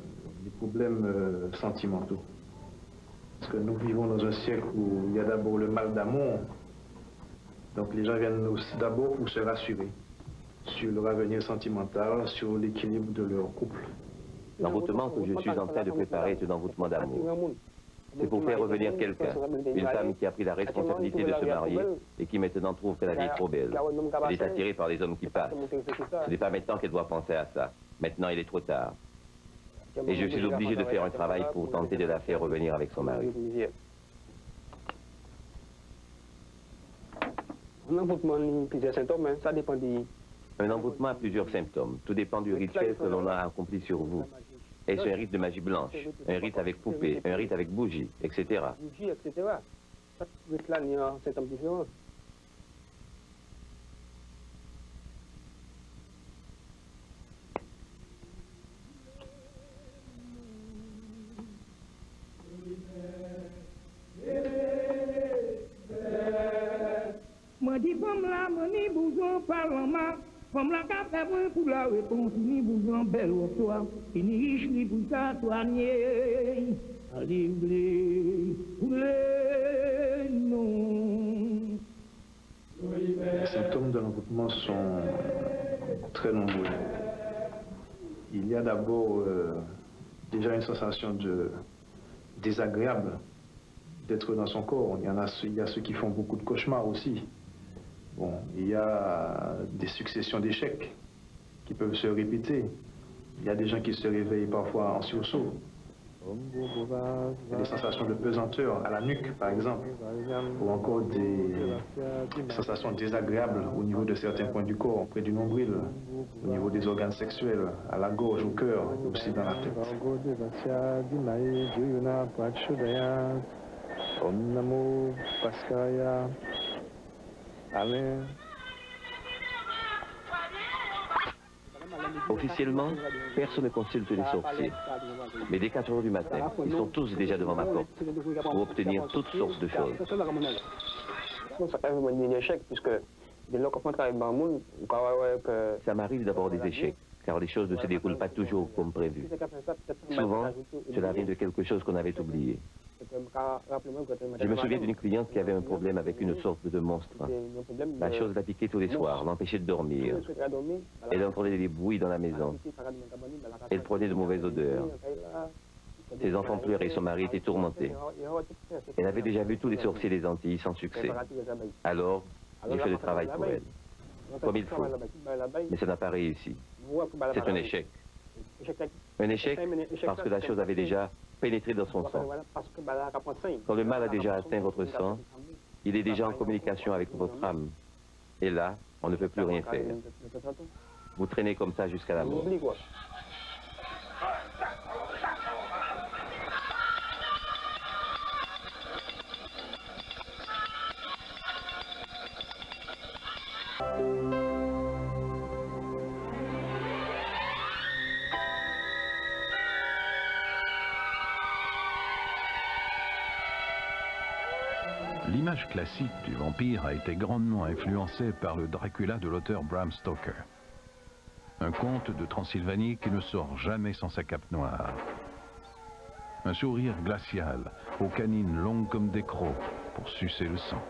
les problèmes sentimentaux. Parce que nous vivons dans un siècle où il y a d'abord le mal d'amour. Donc les gens viennent aussi d'abord pour se rassurer sur leur avenir sentimental, sur l'équilibre de leur couple. L'envoûtement que je suis en train de préparer est un envoûtement d'amour. C'est pour faire revenir quelqu'un, une femme qui a pris la responsabilité de se marier et qui maintenant trouve que la vie est trop belle. Elle est attirée par les hommes qui passent. Ce n'est pas maintenant qu'elle doit penser à ça. Maintenant, il est trop tard. Et je suis obligé de faire un travail pour tenter de la faire revenir avec son mari. Un envoûtement a plusieurs symptômes, ça dépend des... Un envoûtement a plusieurs symptômes. Tout dépend du rituel que l'on a accompli sur vous. Est-ce un rite de magie blanche, un rite avec poupée, un rite avec bougie, etc. Bougie, etc. Chaque rite-là, il y a un symptôme différent. Moi dis comme la moni bougeon parlement, comme la café pour la réponse ni bougeon belle au soir, ni riche ni pour ça soigner. Allez non. Les symptômes de l'envoûtement sont très nombreux. Il y a d'abord déjà une sensation désagréable d'être dans son corps. Il y a ceux qui font beaucoup de cauchemars aussi. Bon, il y a des successions d'échecs qui peuvent se répéter. Il y a des gens qui se réveillent parfois en sursaut. Il y a des sensations de pesanteur à la nuque, par exemple, ou encore des sensations désagréables au niveau de certains points du corps, près du nombril, au niveau des organes sexuels, à la gorge, au cœur, et aussi dans la tête. Om Namo Paskaya. Amen. Officiellement, personne ne consulte les sorciers. Mais dès 4 heures du matin, ils sont tous déjà devant ma porte pour obtenir toutes sortes de choses. Ça m'arrive d'avoir des échecs, car les choses ne se déroulent pas toujours comme prévu. Souvent, cela vient de quelque chose qu'on avait oublié. Je me souviens d'une cliente qui avait un problème avec une sorte de monstre. La chose la piquait tous les soirs, l'empêchait de dormir. Elle entendait des bruits dans la maison. Elle prenait de mauvaises odeurs. Ses enfants pleuraient, son mari était tourmenté. Elle avait déjà vu tous les sorciers des Antilles sans succès. Alors, j'ai fait le travail pour elle, comme il faut. Mais ça n'a pas réussi. C'est un échec. Un échec parce que la chose avait déjà pénétré dans son sang. Quand le mal a déjà atteint votre sang, il est déjà en communication avec votre âme. Et là, on ne peut plus rien faire. Vous traînez comme ça jusqu'à la mort. L'image classique du vampire a été grandement influencée par le Dracula de l'auteur Bram Stoker. Un conte de Transylvanie qui ne sort jamais sans sa cape noire. Un sourire glacial, aux canines longues comme des crocs, pour sucer le sang.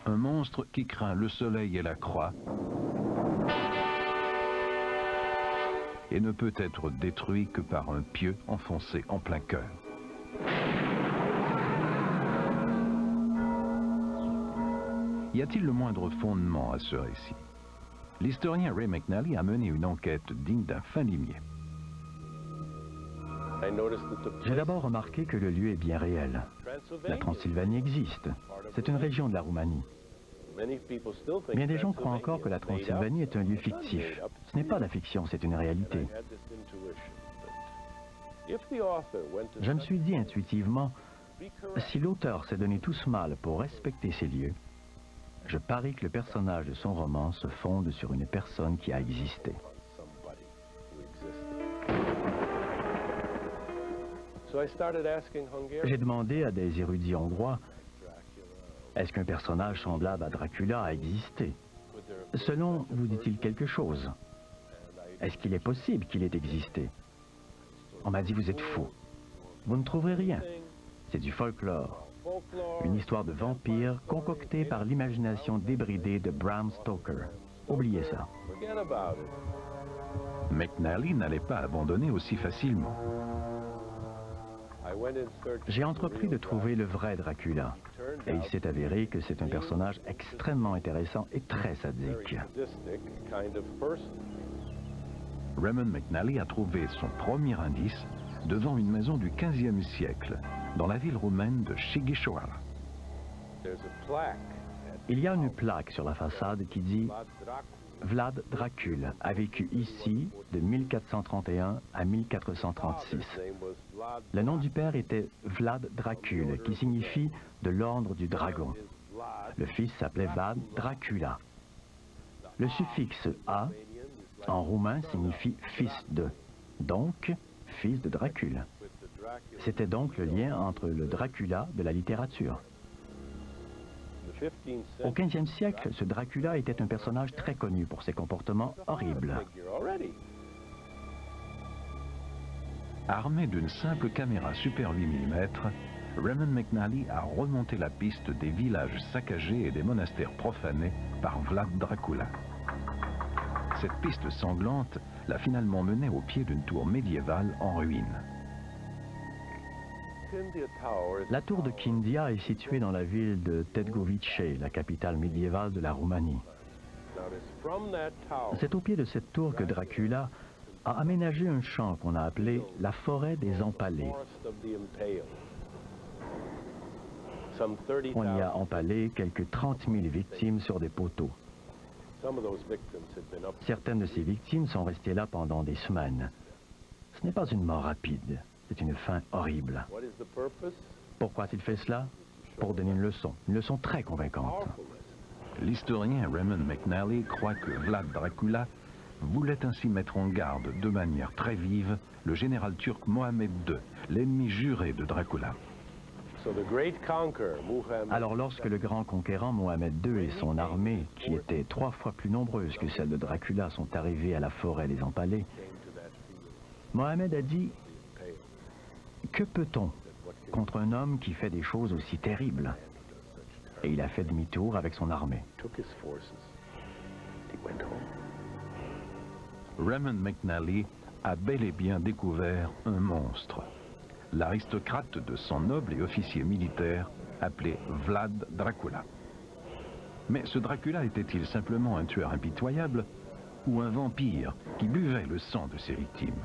Un monstre qui craint le soleil et la croix, et ne peut être détruit que par un pieu enfoncé en plein cœur. Y a-t-il le moindre fondement à ce récit? L'historien Ray McNally a mené une enquête digne d'un fin limier. J'ai d'abord remarqué que le lieu est bien réel. La Transylvanie existe. C'est une région de la Roumanie. Bien des gens croient encore que la Transylvanie est un lieu fictif. Ce n'est pas de la fiction, c'est une réalité. Je me suis dit intuitivement, Si l'auteur s'est donné tout ce mal pour respecter ces lieux, je parie que le personnage de son roman se fonde sur une personne qui a existé. J'ai demandé à des érudits hongrois, est-ce qu'un personnage semblable à Dracula a existé? Selon vous dit-il quelque chose? Est-ce qu'il est possible qu'il ait existé? On m'a dit, vous êtes fou. Vous ne trouverez rien. C'est du folklore. Une histoire de vampire concoctée par l'imagination débridée de Bram Stoker. Oubliez ça. McNally n'allait pas abandonner aussi facilement. J'ai entrepris de trouver le vrai Dracula. Et il s'est avéré que c'est un personnage extrêmement intéressant et très sadique. Raymond McNally a trouvé son premier indice devant une maison du XVe siècle, dans la ville roumaine de Sighișoara. Il y a une plaque sur la façade qui dit « Vlad Dracul a vécu ici de 1431 à 1436 ». Le nom du père était Vlad Dracul, qui signifie « de l'ordre du dragon ». Le fils s'appelait Vlad Dracula. Le suffixe « a » en roumain signifie « fils de », donc « fils de Dracul ». C'était donc le lien entre le Dracula de la littérature. Au XVe siècle, ce Dracula était un personnage très connu pour ses comportements horribles. Armé d'une simple caméra Super 8 mm, Raymond McNally a remonté la piste des villages saccagés et des monastères profanés par Vlad Dracula. Cette piste sanglante l'a finalement mené au pied d'une tour médiévale en ruine. La tour de Kindia est située dans la ville de Târgoviște, la capitale médiévale de la Roumanie. C'est au pied de cette tour que Dracula a aménagé un champ qu'on a appelé la forêt des empalés. On y a empalé quelques 30 000 victimes sur des poteaux. Certaines de ces victimes sont restées là pendant des semaines. Ce n'est pas une mort rapide, c'est une fin horrible. Pourquoi a-t-il fait cela? Pour donner une leçon très convaincante. L'historien Raymond McNally croit que Vlad Dracula voulait ainsi mettre en garde de manière très vive le général turc Mohamed II, l'ennemi juré de Dracula. Alors lorsque le grand conquérant Mohamed II et son armée, qui était 3 fois plus nombreuse que celle de Dracula, sont arrivés à la forêt des Empalés, Mohamed a dit « Que peut-on contre un homme qui fait des choses aussi terribles ?» Et il a fait demi-tour avec son armée. Raymond McNally a bel et bien découvert un monstre. L'aristocrate de sang noble et officier militaire appelé Vlad Dracula. Mais ce Dracula était-il simplement un tueur impitoyable ou un vampire qui buvait le sang de ses victimes?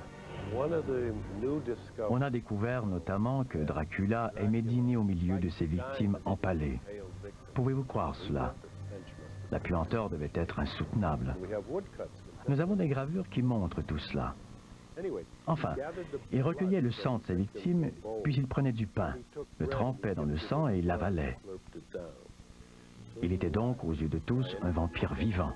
On a découvert notamment que Dracula aimait dîner au milieu de ses victimes empalées. Pouvez-vous croire cela? La puanteur devait être insoutenable. Nous avons des gravures qui montrent tout cela. Enfin, il recueillait le sang de ses victimes, puis il prenait du pain, le trempait dans le sang et il l'avalait. Il était donc, aux yeux de tous, un vampire vivant.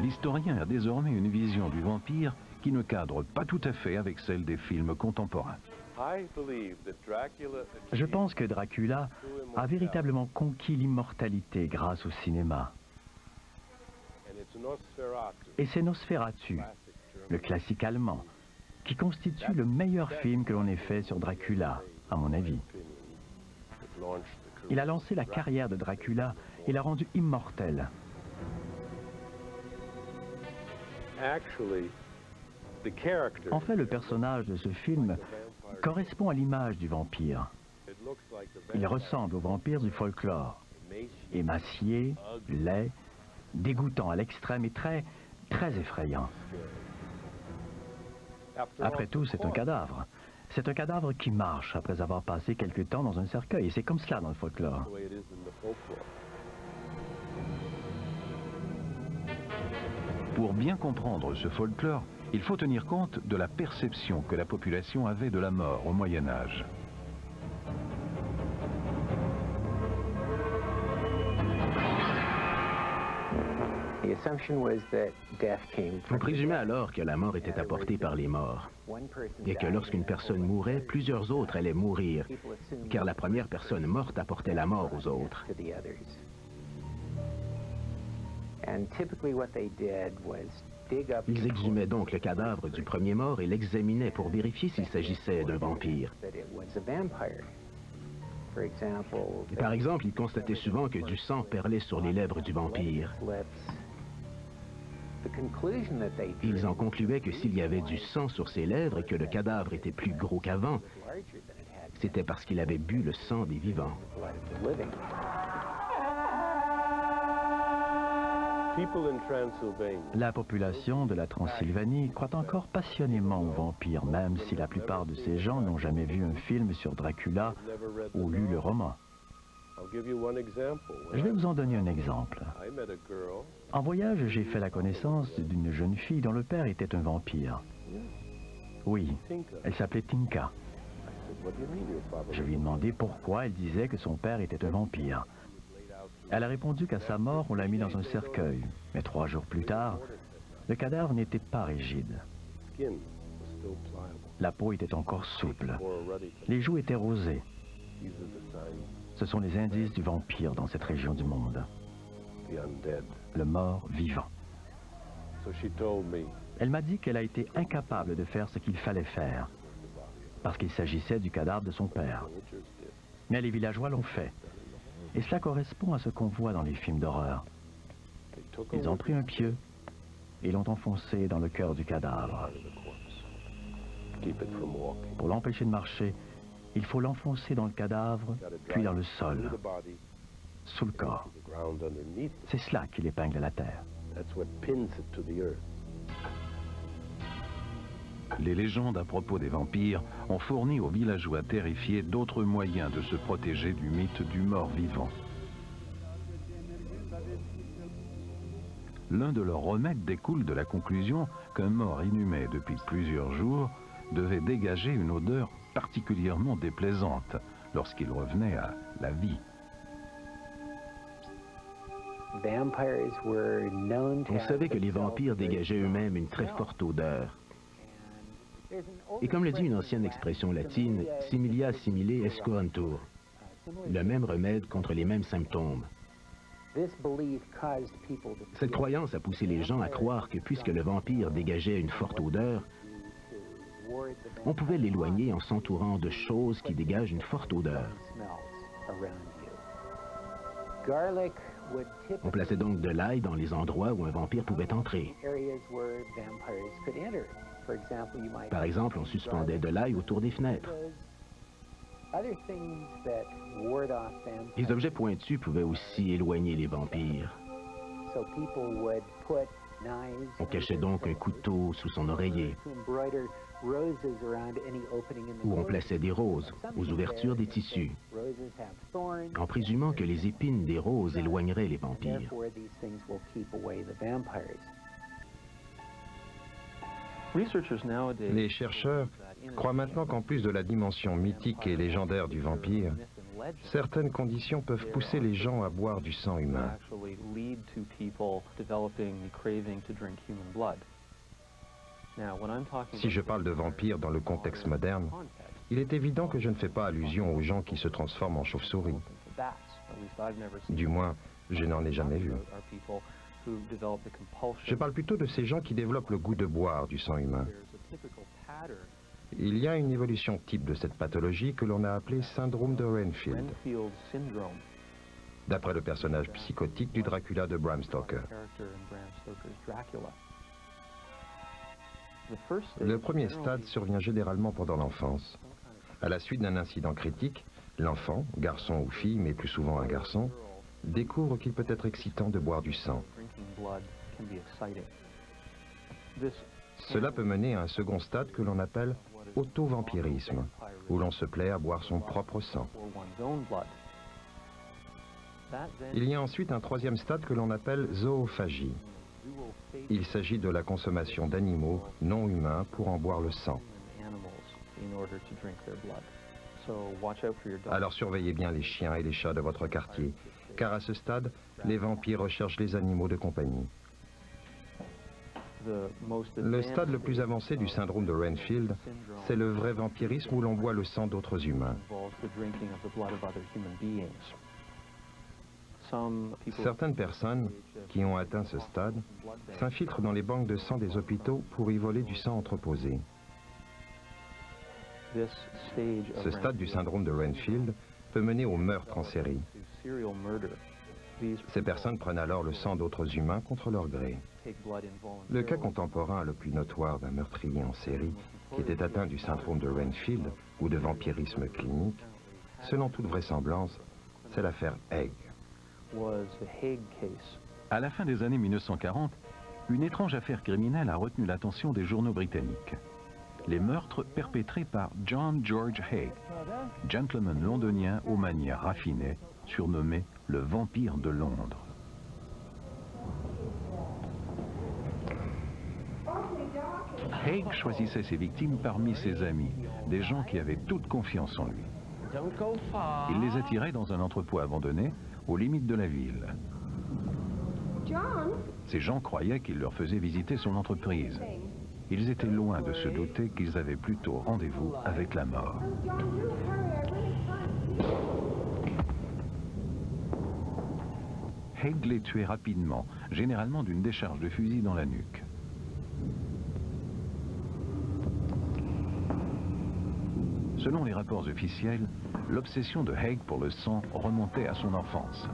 L'historien a désormais une vision du vampire qui ne cadre pas tout à fait avec celle des films contemporains. Je pense que Dracula a véritablement conquis l'immortalité grâce au cinéma. Et c'est Nosferatu, le classique allemand, qui constitue le meilleur film que l'on ait fait sur Dracula, à mon avis. Il a lancé la carrière de Dracula et l'a rendu immortel. En fait, le personnage de ce film correspond à l'image du vampire. Il ressemble au vampire du folklore, émacié, laid, dégoûtant à l'extrême et très effrayant. Après tout, c'est un cadavre. C'est un cadavre qui marche après avoir passé quelque temps dans un cercueil. Et c'est comme cela dans le folklore. Pour bien comprendre ce folklore, Il faut tenir compte de la perception que la population avait de la mort au Moyen Âge. On présumait alors que la mort était apportée par les morts, et que lorsqu'une personne mourait, plusieurs autres allaient mourir, car la première personne morte apportait la mort aux autres. Ils exhumaient donc le cadavre du premier mort et l'examinaient pour vérifier s'il s'agissait d'un vampire. Par exemple, ils constataient souvent que du sang perlait sur les lèvres du vampire. Ils en concluaient que s'il y avait du sang sur ses lèvres et que le cadavre était plus gros qu'avant, c'était parce qu'il avait bu le sang des vivants. La population de la Transylvanie croit encore passionnément aux vampires, même si la plupart de ces gens n'ont jamais vu un film sur Dracula ou lu le roman. Je vais vous en donner un exemple. En voyage, j'ai fait la connaissance d'une jeune fille dont le père était un vampire. Oui, elle s'appelait Tinka. Je lui ai demandé pourquoi elle disait que son père était un vampire. Elle a répondu qu'à sa mort, on l'a mis dans un cercueil. Mais 3 jours plus tard, le cadavre n'était pas rigide. La peau était encore souple. Les joues étaient rosées. Ce sont les indices du vampire dans cette région du monde. Le mort vivant. Elle m'a dit qu'elle a été incapable de faire ce qu'il fallait faire, parce qu'il s'agissait du cadavre de son père. Mais les villageois l'ont fait. Et cela correspond à ce qu'on voit dans les films d'horreur. Ils ont pris un pieu et l'ont enfoncé dans le cœur du cadavre. Pour l'empêcher de marcher, il faut l'enfoncer dans le cadavre, puis dans le sol, sous le corps. C'est cela qui l'épingle à la terre. Les légendes à propos des vampires ont fourni aux villageois terrifiés d'autres moyens de se protéger du mythe du mort-vivant. L'un de leurs remèdes découle de la conclusion qu'un mort inhumé depuis plusieurs jours devait dégager une odeur particulièrement déplaisante lorsqu'il revenait à la vie. On savait que les vampires dégageaient eux-mêmes une très forte odeur. Et comme le dit une ancienne expression latine, similia simile escoantur, le même remède contre les mêmes symptômes. Cette croyance a poussé les gens à croire que puisque le vampire dégageait une forte odeur, on pouvait l'éloigner en s'entourant de choses qui dégagent une forte odeur. On plaçait donc de l'ail dans les endroits où un vampire pouvait entrer. Par exemple, on suspendait de l'ail autour des fenêtres. Les objets pointus pouvaient aussi éloigner les vampires. On cachait donc un couteau sous son oreiller, ou on plaçait des roses aux ouvertures des tissus, en présumant que les épines des roses éloigneraient les vampires. Les chercheurs croient maintenant qu'en plus de la dimension mythique et légendaire du vampire, certaines conditions peuvent pousser les gens à boire du sang humain. Si je parle de vampires dans le contexte moderne, il est évident que je ne fais pas allusion aux gens qui se transforment en chauve-souris. Du moins, je n'en ai jamais vu. Je parle plutôt de ces gens qui développent le goût de boire du sang humain. Il y a une évolution type de cette pathologie que l'on a appelée syndrome de Renfield, d'après le personnage psychotique du Dracula de Bram Stoker. Le premier stade survient généralement pendant l'enfance. À la suite d'un incident critique, l'enfant, garçon ou fille, mais plus souvent un garçon, découvre qu'il peut être excitant de boire du sang. Cela peut mener à un second stade que l'on appelle auto-vampirisme, où l'on se plaît à boire son propre sang. Il y a ensuite un troisième stade que l'on appelle zoophagie, Il s'agit de la consommation d'animaux non humains pour en boire le sang. Alors surveillez bien les chiens et les chats de votre quartier, car à ce stade, les vampires recherchent les animaux de compagnie. Le stade le plus avancé du syndrome de Renfield, c'est le vrai vampirisme où l'on boit le sang d'autres humains. Certaines personnes qui ont atteint ce stade s'infiltrent dans les banques de sang des hôpitaux pour y voler du sang entreposé. Ce stade du syndrome de Renfield peut mener au meurtre en série. Ces personnes prennent alors le sang d'autres humains contre leur gré. Le cas contemporain le plus notoire d'un meurtrier en série qui était atteint du syndrome de Renfield ou de vampirisme clinique, selon toute vraisemblance, c'est l'affaire Haig. À la fin des années 1940, une étrange affaire criminelle a retenu l'attention des journaux britanniques. Les meurtres perpétrés par John George Haig, gentleman londonien aux manières raffinées, surnommé le vampire de Londres. Haig choisissait ses victimes parmi ses amis, des gens qui avaient toute confiance en lui. Il les attirait dans un entrepôt abandonné, aux limites de la ville. Ces gens croyaient qu'il leur faisait visiter son entreprise. Ils étaient loin de se douter qu'ils avaient plutôt rendez-vous avec la mort. Haig les tuait rapidement, généralement d'une décharge de fusil dans la nuque. Selon les rapports officiels, l'obsession de Haig pour le sang remontait à son enfance.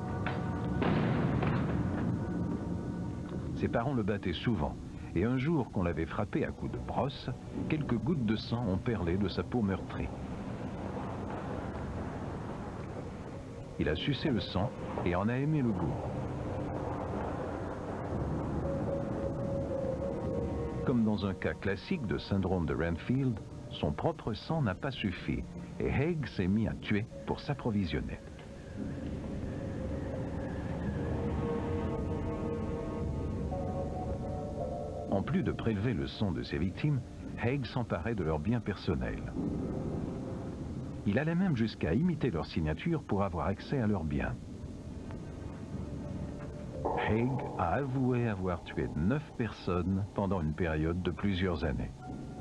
Ses parents le battaient souvent, et un jour qu'on l'avait frappé à coups de brosse, quelques gouttes de sang ont perlé de sa peau meurtrie. Il a sucé le sang et en a aimé le goût. Comme dans un cas classique de syndrome de Renfield, son propre sang n'a pas suffi et Haig s'est mis à tuer pour s'approvisionner. En plus de prélever le sang de ses victimes, Haig s'emparait de leurs biens personnels. Il allait même jusqu'à imiter leur signature pour avoir accès à leurs biens. Haig a avoué avoir tué 9 personnes pendant une période de plusieurs années.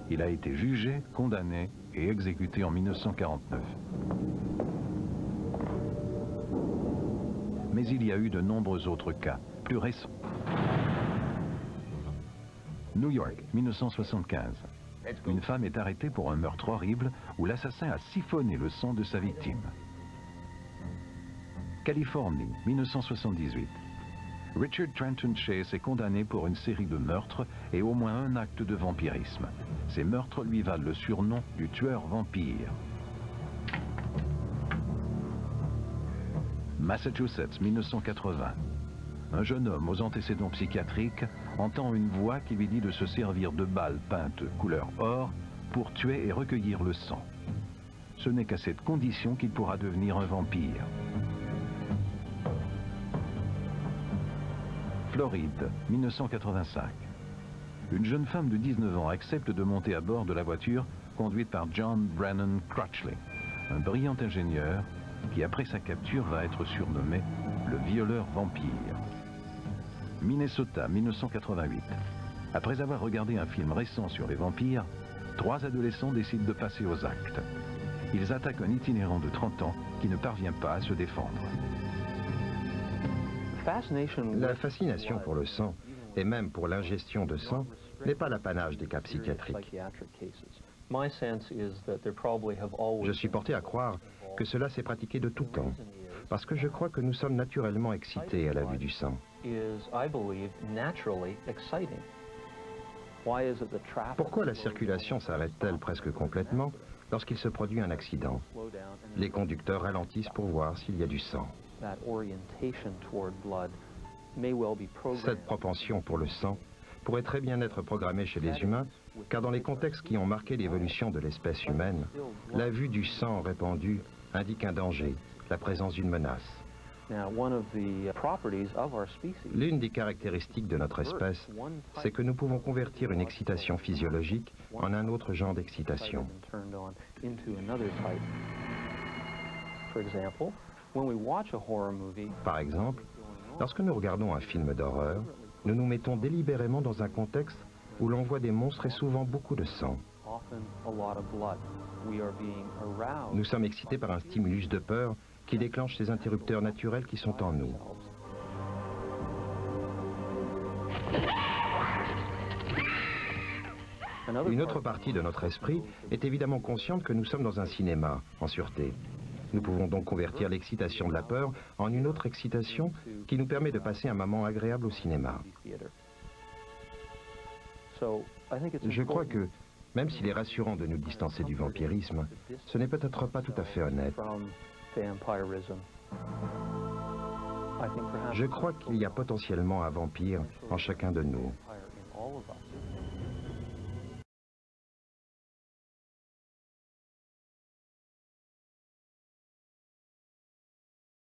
Il a été jugé, condamné et exécuté en 1949. Mais il y a eu de nombreux autres cas, plus récents. New York, 1975. Une femme est arrêtée pour un meurtre horrible où l'assassin a siphonné le sang de sa victime. Californie, 1978. Richard Trenton Chase est condamné pour une série de meurtres et au moins un acte de vampirisme. Ces meurtres lui valent le surnom du tueur vampire. Massachusetts, 1980. Un jeune homme aux antécédents psychiatriques entend une voix qui lui dit de se servir de balles peintes couleur or pour tuer et recueillir le sang. Ce n'est qu'à cette condition qu'il pourra devenir un vampire. Floride, 1985. Une jeune femme de 19 ans accepte de monter à bord de la voiture conduite par John Brennan Crutchley, un brillant ingénieur qui, après sa capture, va être surnommé le violeur vampire. Minnesota, 1988. Après avoir regardé un film récent sur les vampires, 3 adolescents décident de passer aux actes. Ils attaquent un itinérant de 30 ans qui ne parvient pas à se défendre. La fascination pour le sang, et même pour l'ingestion de sang, n'est pas l'apanage des cas psychiatriques. Je suis porté à croire que cela s'est pratiqué de tout temps, parce que je crois que nous sommes naturellement excités à la vue du sang. Pourquoi la circulation s'arrête-t-elle presque complètement lorsqu'il se produit un accident? Les conducteurs ralentissent pour voir s'il y a du sang. Cette propension pour le sang pourrait très bien être programmée chez les humains, car dans les contextes qui ont marqué l'évolution de l'espèce humaine, la vue du sang répandu indique un danger, la présence d'une menace. L'une des caractéristiques de notre espèce, c'est que nous pouvons convertir une excitation physiologique en un autre genre d'excitation. Par exemple, lorsque nous regardons un film d'horreur, nous nous mettons délibérément dans un contexte où l'on voit des monstres et souvent beaucoup de sang. Nous sommes excités par un stimulus de peur qui déclenche ces interrupteurs naturels qui sont en nous. Une autre partie de notre esprit est évidemment consciente que nous sommes dans un cinéma, en sûreté. Nous pouvons donc convertir l'excitation de la peur en une autre excitation qui nous permet de passer un moment agréable au cinéma. Je crois que, même s'il est rassurant de nous distancer du vampirisme, ce n'est peut-être pas tout à fait honnête. Je crois qu'il y a potentiellement un vampire en chacun de nous.